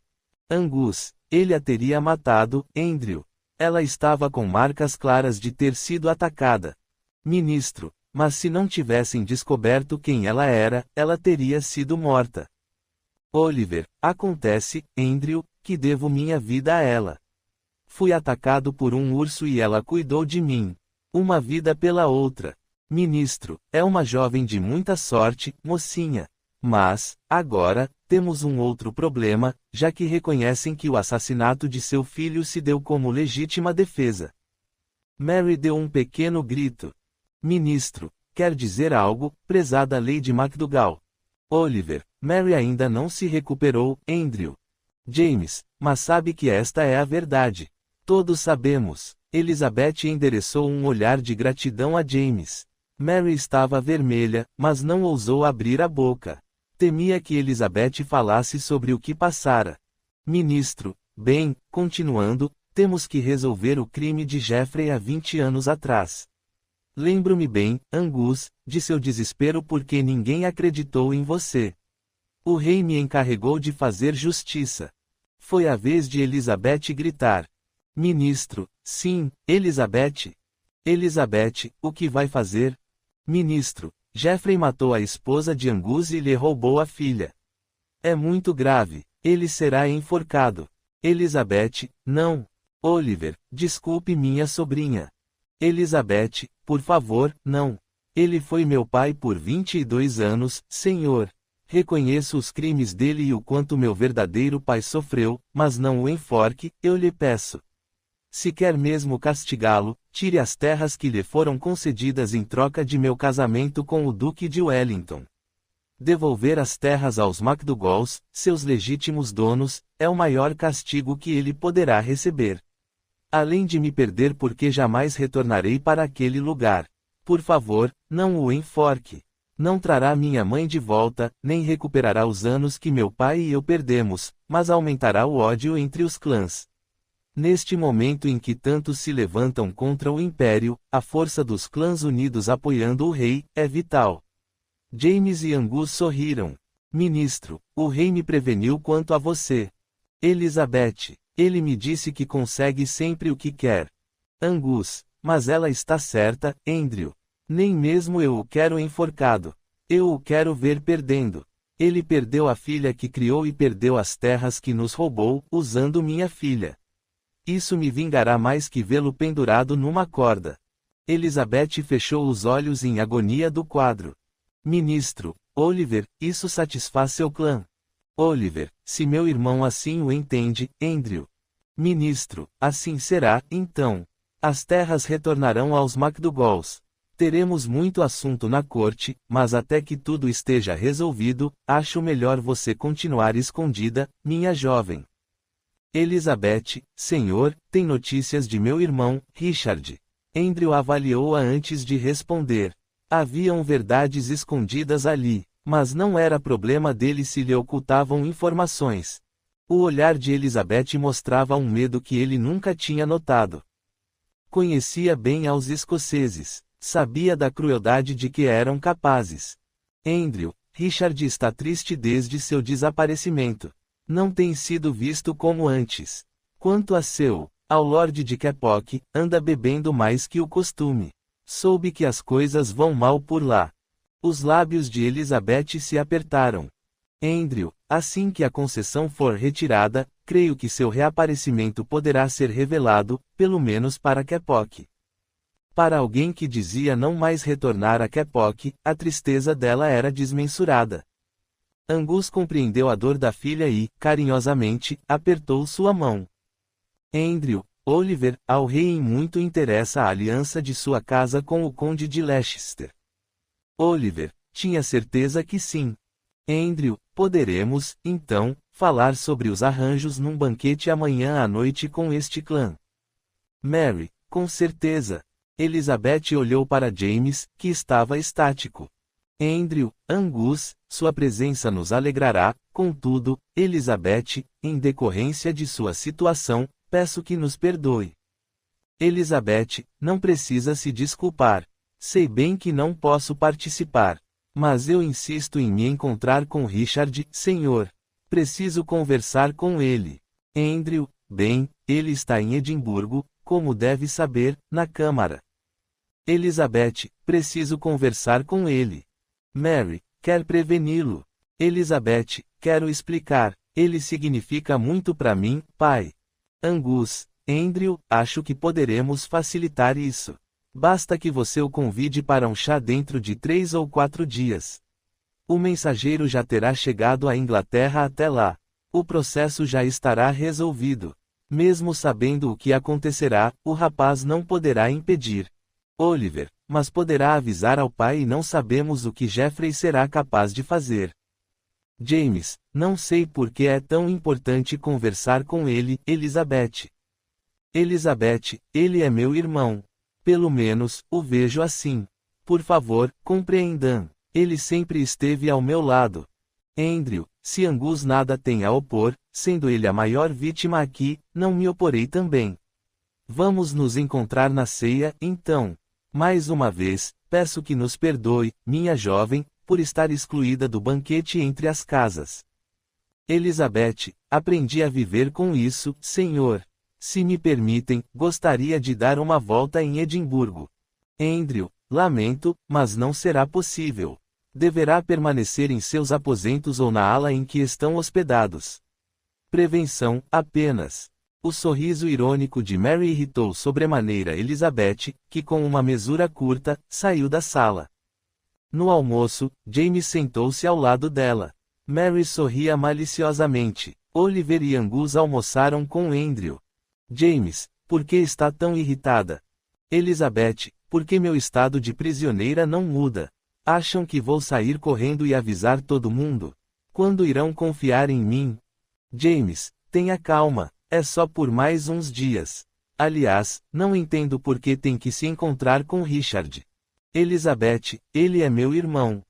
Angus, ele a teria matado, Andrew. Ela estava com marcas claras de ter sido atacada. Ministro, mas se não tivessem descoberto quem ela era, ela teria sido morta. Oliver, acontece, Andrew, que devo minha vida a ela. Fui atacado por um urso e ela cuidou de mim. Uma vida pela outra. Ministro, é uma jovem de muita sorte, mocinha. Mas, agora, temos um outro problema, já que reconhecem que o assassinato de seu filho se deu como legítima defesa. Mary deu um pequeno grito. Ministro, quer dizer algo, prezada Lady McDougall? Oliver, Mary ainda não se recuperou, Andrew. James, mas sabe que esta é a verdade. Todos sabemos. Elizabeth endereçou um olhar de gratidão a James. Mary estava vermelha, mas não ousou abrir a boca. Temia que Elizabeth falasse sobre o que passara. Ministro, bem, continuando, temos que resolver o crime de Jeffrey há 20 anos atrás. Lembro-me bem, Angus, de seu desespero porque ninguém acreditou em você. O rei me encarregou de fazer justiça. Foi a vez de Elizabeth gritar. Ministro, sim, Elizabeth. Elizabeth, o que vai fazer? Ministro, Jeffrey matou a esposa de Angus e lhe roubou a filha. É muito grave, ele será enforcado. Elizabeth, não. Oliver, desculpe minha sobrinha. Elizabeth, por favor, não. Ele foi meu pai por 22 anos, senhor. Reconheço os crimes dele e o quanto meu verdadeiro pai sofreu, mas não o enforque, eu lhe peço. Se quer mesmo castigá-lo, tire as terras que lhe foram concedidas em troca de meu casamento com o Duque de Wellington. Devolver as terras aos McDougalls, seus legítimos donos, é o maior castigo que ele poderá receber. Além de me perder porque jamais retornarei para aquele lugar. Por favor, não o enforque. Não trará minha mãe de volta, nem recuperará os anos que meu pai e eu perdemos, mas aumentará o ódio entre os clãs. Neste momento em que tantos se levantam contra o Império, a força dos clãs unidos apoiando o rei, é vital. James e Angus sorriram. Ministro, o rei me preveniu quanto a você. Elizabeth, ele me disse que consegue sempre o que quer. Angus, mas ela está certa, Andrew. Nem mesmo eu o quero enforcado. Eu o quero ver perdendo. Ele perdeu a filha que criou e perdeu as terras que nos roubou, usando minha filha. Isso me vingará mais que vê-lo pendurado numa corda. Elizabeth fechou os olhos em agonia do quadro. Ministro, Oliver, isso satisfaz seu clã. Oliver, se meu irmão assim o entende, Andrew. Ministro, assim será, então. As terras retornarão aos McDougalls. Teremos muito assunto na corte, mas até que tudo esteja resolvido, acho melhor você continuar escondida, minha jovem. Elizabeth, senhor, tem notícias de meu irmão, Richard. Andrew avaliou-a antes de responder. Haviam verdades escondidas ali, mas não era problema dele se lhe ocultavam informações. O olhar de Elizabeth mostrava um medo que ele nunca tinha notado. Conhecia bem aos escoceses, sabia da crueldade de que eram capazes. Andrew, Richard está triste desde seu desaparecimento. Não tem sido visto como antes. Quanto a ao Lorde de Keppoch, anda bebendo mais que o costume. Soube que as coisas vão mal por lá. Os lábios de Elizabeth se apertaram. Andrew, assim que a concessão for retirada, creio que seu reaparecimento poderá ser revelado, pelo menos para Keppoch. Para alguém que dizia não mais retornar a Keppoch, a tristeza dela era desmensurada. Angus compreendeu a dor da filha e, carinhosamente, apertou sua mão. Andrew, Oliver, ao rei em muito interessa a aliança de sua casa com o conde de Leicester. Oliver, tinha certeza que sim. Andrew, poderemos, então, falar sobre os arranjos num banquete amanhã à noite com este clã. Mary, com certeza. Elizabeth olhou para James, que estava estático. Andrew, Angus, sua presença nos alegrará, contudo, Elizabeth, em decorrência de sua situação, peço que nos perdoe. Elizabeth, não precisa se desculpar. Sei bem que não posso participar. Mas eu insisto em me encontrar com Richard, senhor. Preciso conversar com ele. Andrew, bem, ele está em Edimburgo, como deve saber, na Câmara. Elizabeth, preciso conversar com ele. Mary, quer preveni-lo. Elizabeth, quero explicar. Ele significa muito para mim, pai. Angus, Andrew, acho que poderemos facilitar isso. Basta que você o convide para um chá dentro de 3 ou 4 dias. O mensageiro já terá chegado à Inglaterra até lá. O processo já estará resolvido. Mesmo sabendo o que acontecerá, o rapaz não poderá impedir. Oliver, mas poderá avisar ao pai e não sabemos o que Jeffrey será capaz de fazer. James, não sei por que é tão importante conversar com ele, Elizabeth. Elizabeth, ele é meu irmão. Pelo menos, o vejo assim. Por favor, compreendam. Ele sempre esteve ao meu lado. Andrew, se Angus nada tem a opor, sendo ele a maior vítima aqui, não me oporei também. Vamos nos encontrar na ceia, então. Mais uma vez, peço que nos perdoe, minha jovem, por estar excluída do banquete entre as casas. Elizabeth, aprendi a viver com isso, senhor. Se me permitem, gostaria de dar uma volta em Edimburgo. Andrew, lamento, mas não será possível. Deverá permanecer em seus aposentos ou na ala em que estão hospedados. Prevenção, apenas. O sorriso irônico de Mary irritou sobremaneira Elizabeth, que com uma mesura curta, saiu da sala. No almoço, James sentou-se ao lado dela. Mary sorria maliciosamente. Oliver e Angus almoçaram com Andrew. James, por que está tão irritada? Elizabeth, porque meu estado de prisioneira não muda. Acham que vou sair correndo e avisar todo mundo? Quando irão confiar em mim? James, tenha calma, é só por mais uns dias. Aliás, não entendo por que tem que se encontrar com Richard. Elizabeth, ele é meu irmão.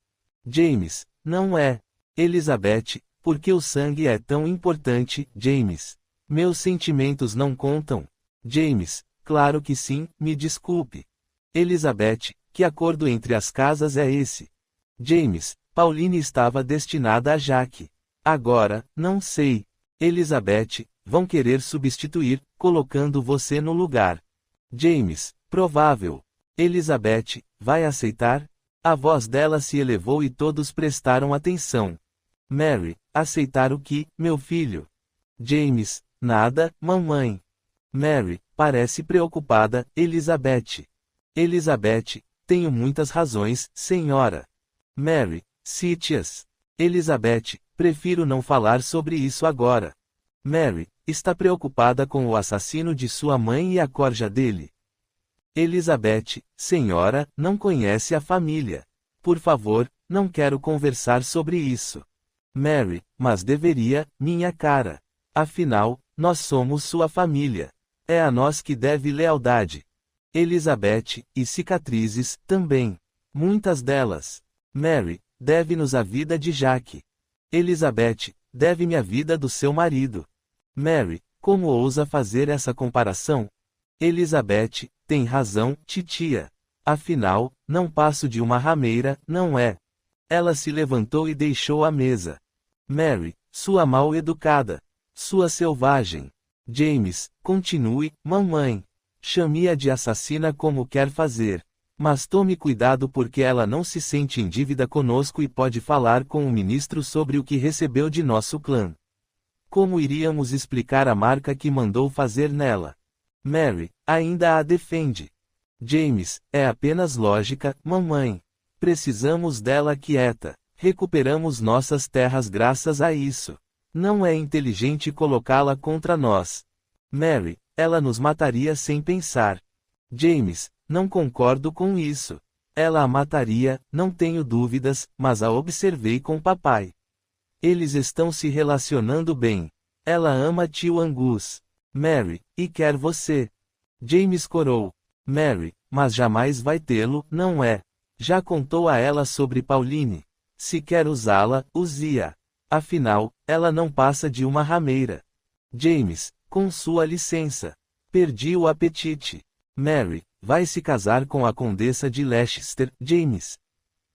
James, não é. Elizabeth, por que o sangue é tão importante, James? Meus sentimentos não contam. James, claro que sim, me desculpe. Elizabeth, que acordo entre as casas é esse? James, Pauline estava destinada a Jack. Agora, não sei. Elizabeth, vão querer substituir, colocando você no lugar. James, provável. Elizabeth, vai aceitar? A voz dela se elevou e todos prestaram atenção. Mary, aceitar o que, meu filho? James, nada, mamãe. Mary, parece preocupada, Elizabeth. Elizabeth, tenho muitas razões, senhora. Mary, cite-as. Elizabeth, prefiro não falar sobre isso agora. Mary, está preocupada com o assassino de sua mãe e a corja dele. Elizabeth, senhora, não conhece a família. Por favor, não quero conversar sobre isso. Mary, mas deveria, minha cara. Afinal, nós somos sua família. É a nós que deve lealdade. Elizabeth, e cicatrizes, também. Muitas delas. Mary, deve-nos a vida de Jack. Elizabeth, deve-me a vida do seu marido. Mary, como ousa fazer essa comparação? Elizabeth, tem razão, titia. Afinal, não passo de uma rameira, não é? Ela se levantou e deixou a mesa. Mary, sua mal-educada. Sua selvagem. James, continue, mamãe. Chame-a de assassina como quer fazer. Mas tome cuidado porque ela não se sente em dívida conosco e pode falar com o ministro sobre o que recebeu de nosso clã. Como iríamos explicar a marca que mandou fazer nela? Mary, ainda a defende. James, é apenas lógica, mamãe. Precisamos dela quieta. Recuperamos nossas terras graças a isso. Não é inteligente colocá-la contra nós. Mary, ela nos mataria sem pensar. James, não concordo com isso. Ela a mataria, não tenho dúvidas, mas a observei com papai. Eles estão se relacionando bem. Ela ama tio Angus. Mary, e quer você. James corou. Mary, mas jamais vai tê-lo, não é? Já contou a ela sobre Pauline. Se quer usá-la, use-a. Afinal, ela não passa de uma rameira. James, com sua licença. Perdi o apetite. Mary, vai se casar com a condessa de Leicester, James.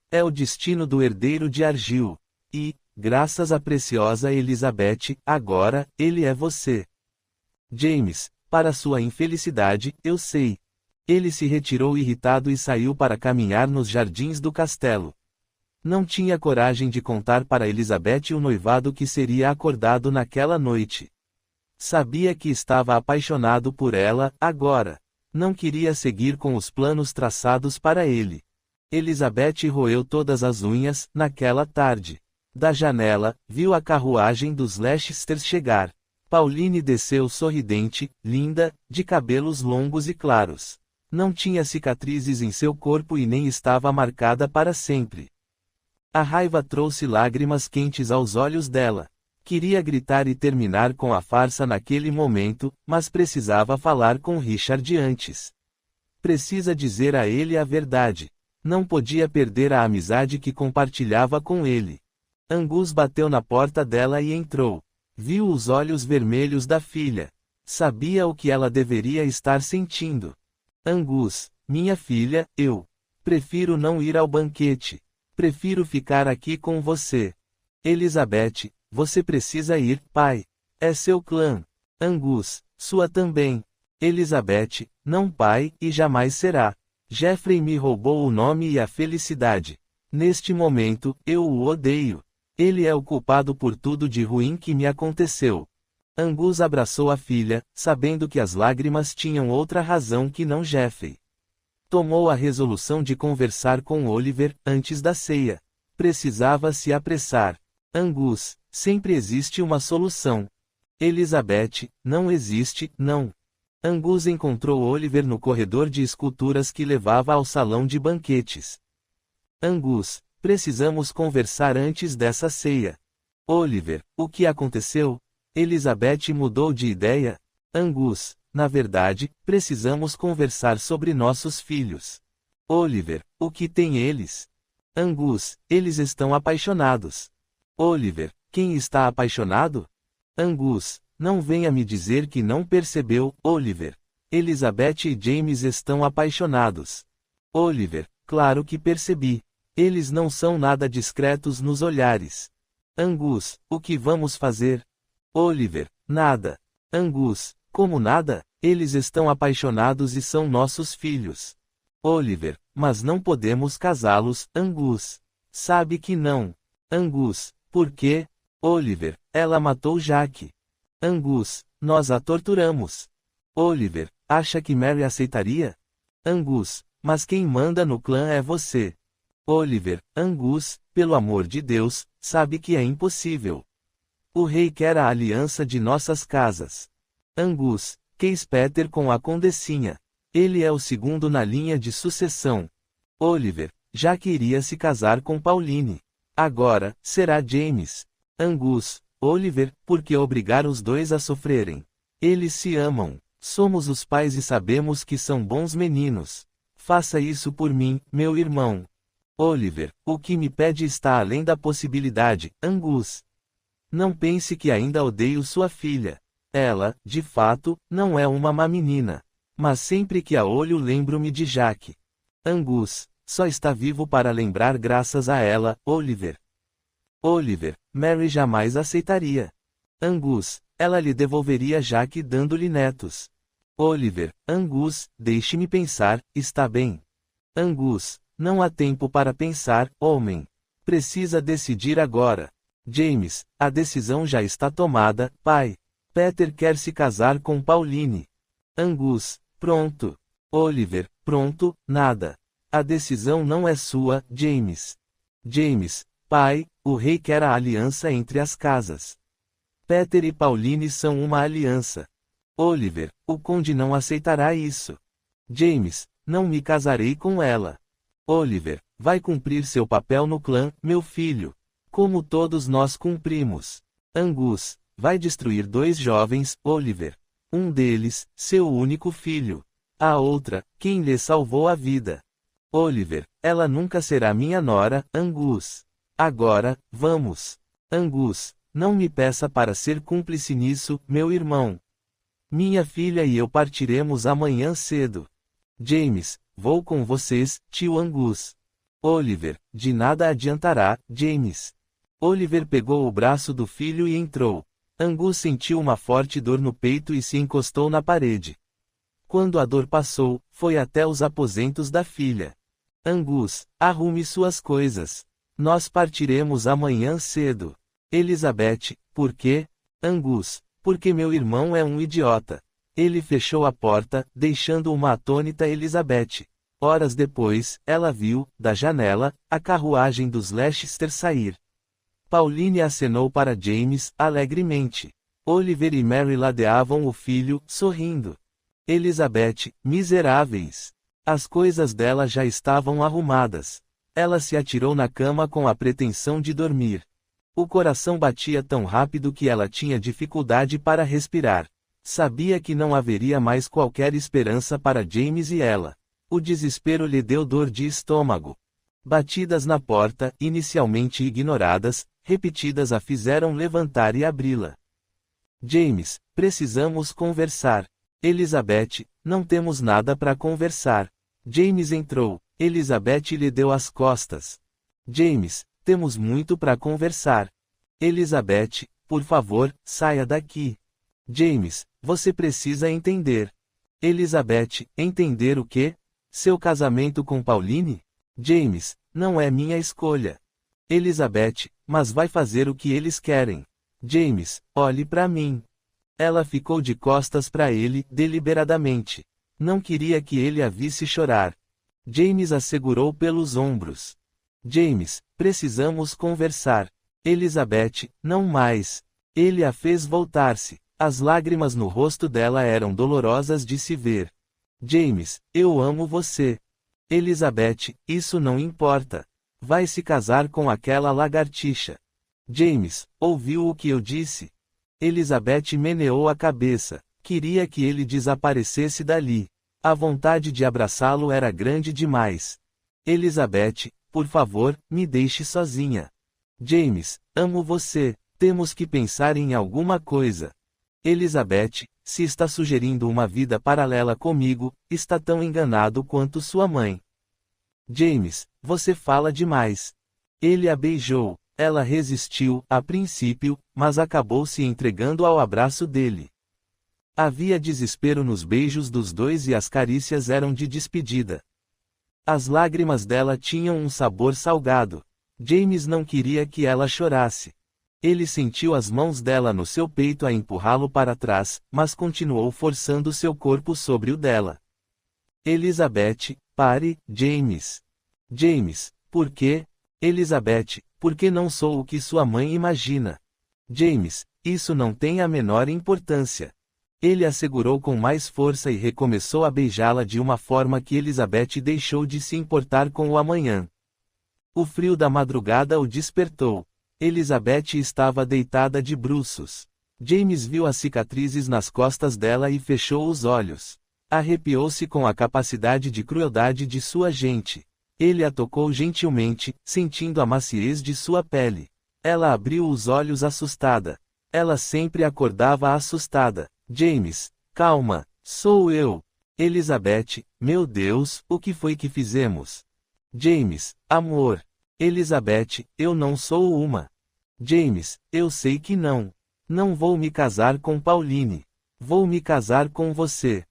É o destino do herdeiro de Argyll. E, graças à preciosa Elizabeth, agora, ele é você. James, para sua infelicidade, eu sei. Ele se retirou irritado e saiu para caminhar nos jardins do castelo. Não tinha coragem de contar para Elizabeth o noivado que seria acordado naquela noite. Sabia que estava apaixonado por ela, agora. Não queria seguir com os planos traçados para ele. Elizabeth roeu todas as unhas, naquela tarde. Da janela, viu a carruagem dos Leicesters chegar. Pauline desceu sorridente, linda, de cabelos longos e claros. Não tinha cicatrizes em seu corpo e nem estava marcada para sempre. A raiva trouxe lágrimas quentes aos olhos dela. Queria gritar e terminar com a farsa naquele momento, mas precisava falar com Richard antes. Precisa dizer a ele a verdade. Não podia perder a amizade que compartilhava com ele. Angus bateu na porta dela e entrou. Viu os olhos vermelhos da filha. Sabia o que ela deveria estar sentindo. Angus, minha filha, eu prefiro não ir ao banquete. Prefiro ficar aqui com você. Elizabeth, você precisa ir, pai. É seu clã. Angus, sua também. Elizabeth, não pai, e jamais será. Geoffrey me roubou o nome e a felicidade. Neste momento, eu o odeio. Ele é o culpado por tudo de ruim que me aconteceu. Angus abraçou a filha, sabendo que as lágrimas tinham outra razão que não Geoffrey. Tomou a resolução de conversar com Oliver, antes da ceia. Precisava se apressar. Angus, sempre existe uma solução. Elizabeth, não existe, não. Angus encontrou Oliver no corredor de esculturas que levava ao salão de banquetes. Angus, precisamos conversar antes dessa ceia. Oliver, o que aconteceu? Elizabeth mudou de ideia. Angus, na verdade, precisamos conversar sobre nossos filhos. Oliver, o que tem eles? Angus, eles estão apaixonados. Oliver, quem está apaixonado? Angus, não venha me dizer que não percebeu, Oliver. Elizabeth e James estão apaixonados. Oliver, claro que percebi. Eles não são nada discretos nos olhares. Angus, o que vamos fazer? Oliver, nada. Angus, como nada? Eles estão apaixonados e são nossos filhos. Oliver, mas não podemos casá-los, Angus. Sabe que não. Angus, por quê? Oliver, ela matou Jack. Angus, nós a torturamos. Oliver, acha que Mary aceitaria? Angus, mas quem manda no clã é você. Oliver, Angus, pelo amor de Deus, sabe que é impossível. O rei quer a aliança de nossas casas. Angus, quis Peter com a condessinha. Ele é o segundo na linha de sucessão. Oliver, já queria se casar com Pauline. Agora, será James. Angus, Oliver, por que obrigar os dois a sofrerem? Eles se amam. Somos os pais e sabemos que são bons meninos. Faça isso por mim, meu irmão. Oliver, o que me pede está além da possibilidade, Angus. Não pense que ainda odeio sua filha. Ela, de fato, não é uma má menina. Mas sempre que a olho lembro-me de Jack. Angus, só está vivo para lembrar graças a ela, Oliver. Oliver, Mary jamais aceitaria. Angus, ela lhe devolveria Jack dando-lhe netos. Oliver, Angus, deixe-me pensar, está bem. Angus, não há tempo para pensar, homem. Precisa decidir agora. James, a decisão já está tomada, pai. Peter quer se casar com Pauline. Angus, pronto. Oliver, pronto, nada. A decisão não é sua, James. James, pai, o rei quer a aliança entre as casas. Peter e Pauline são uma aliança. Oliver, o conde não aceitará isso. James, não me casarei com ela. Oliver, vai cumprir seu papel no clã, meu filho. Como todos nós cumprimos. Angus, vai destruir dois jovens, Oliver. Um deles, seu único filho. A outra, quem lhe salvou a vida. Oliver, ela nunca será minha nora, Angus. Agora, vamos. Angus, não me peça para ser cúmplice nisso, meu irmão. Minha filha e eu partiremos amanhã cedo. James, vou com vocês, tio Angus. Oliver, de nada adiantará, James. Oliver pegou o braço do filho e entrou. Angus sentiu uma forte dor no peito e se encostou na parede. Quando a dor passou, foi até os aposentos da filha. Angus, arrume suas coisas. Nós partiremos amanhã cedo. Elizabeth, por quê? Angus, porque meu irmão é um idiota. Ele fechou a porta, deixando uma atônita Elizabeth. Horas depois, ela viu, da janela, a carruagem dos Leicester sair. Pauline acenou para James, alegremente. Oliver e Mary ladeavam o filho, sorrindo. Elizabeth, miseráveis. As coisas dela já estavam arrumadas. Ela se atirou na cama com a pretensão de dormir. O coração batia tão rápido que ela tinha dificuldade para respirar. Sabia que não haveria mais qualquer esperança para James e ela. O desespero lhe deu dor de estômago. Batidas na porta, inicialmente ignoradas, repetidas a fizeram levantar e abri-la. James, precisamos conversar. Elizabeth, não temos nada para conversar. James entrou. Elizabeth lhe deu as costas. James, temos muito para conversar. Elizabeth, por favor, saia daqui. James, você precisa entender. Elizabeth, entender o quê? Seu casamento com Pauline? James, não é minha escolha. Elizabeth, mas vai fazer o que eles querem. James, olhe para mim. Ela ficou de costas para ele, deliberadamente. Não queria que ele a visse chorar. James a segurou pelos ombros. James, precisamos conversar. Elizabeth, não mais. Ele a fez voltar-se. As lágrimas no rosto dela eram dolorosas de se ver. James, eu amo você. Elizabeth, isso não importa. Vai se casar com aquela lagartixa. James, ouviu o que eu disse? Elizabeth meneou a cabeça. Queria que ele desaparecesse dali. A vontade de abraçá-lo era grande demais. Elizabeth, por favor, me deixe sozinha. James, amo você. Temos que pensar em alguma coisa. Elizabeth, se está sugerindo uma vida paralela comigo, está tão enganado quanto sua mãe. James, você fala demais. Ele a beijou. Ela resistiu, a princípio, mas acabou se entregando ao abraço dele. Havia desespero nos beijos dos dois e as carícias eram de despedida. As lágrimas dela tinham um sabor salgado. James não queria que ela chorasse. Ele sentiu as mãos dela no seu peito a empurrá-lo para trás, mas continuou forçando seu corpo sobre o dela. Elizabeth, pare, James. James, por quê? Elizabeth, porque não sou o que sua mãe imagina. James, isso não tem a menor importância. Ele a segurou com mais força e recomeçou a beijá-la de uma forma que Elizabeth deixou de se importar com o amanhã. O frio da madrugada o despertou. Elizabeth estava deitada de bruços. James viu as cicatrizes nas costas dela e fechou os olhos. Arrepiou-se com a capacidade de crueldade de sua gente. Ele a tocou gentilmente, sentindo a maciez de sua pele. Ela abriu os olhos assustada. Ela sempre acordava assustada. James, calma, sou eu. Elizabeth, meu Deus, o que foi que fizemos? James, amor. Elizabeth, eu não sou uma. James, eu sei que não. Não vou me casar com Pauline. Vou me casar com você.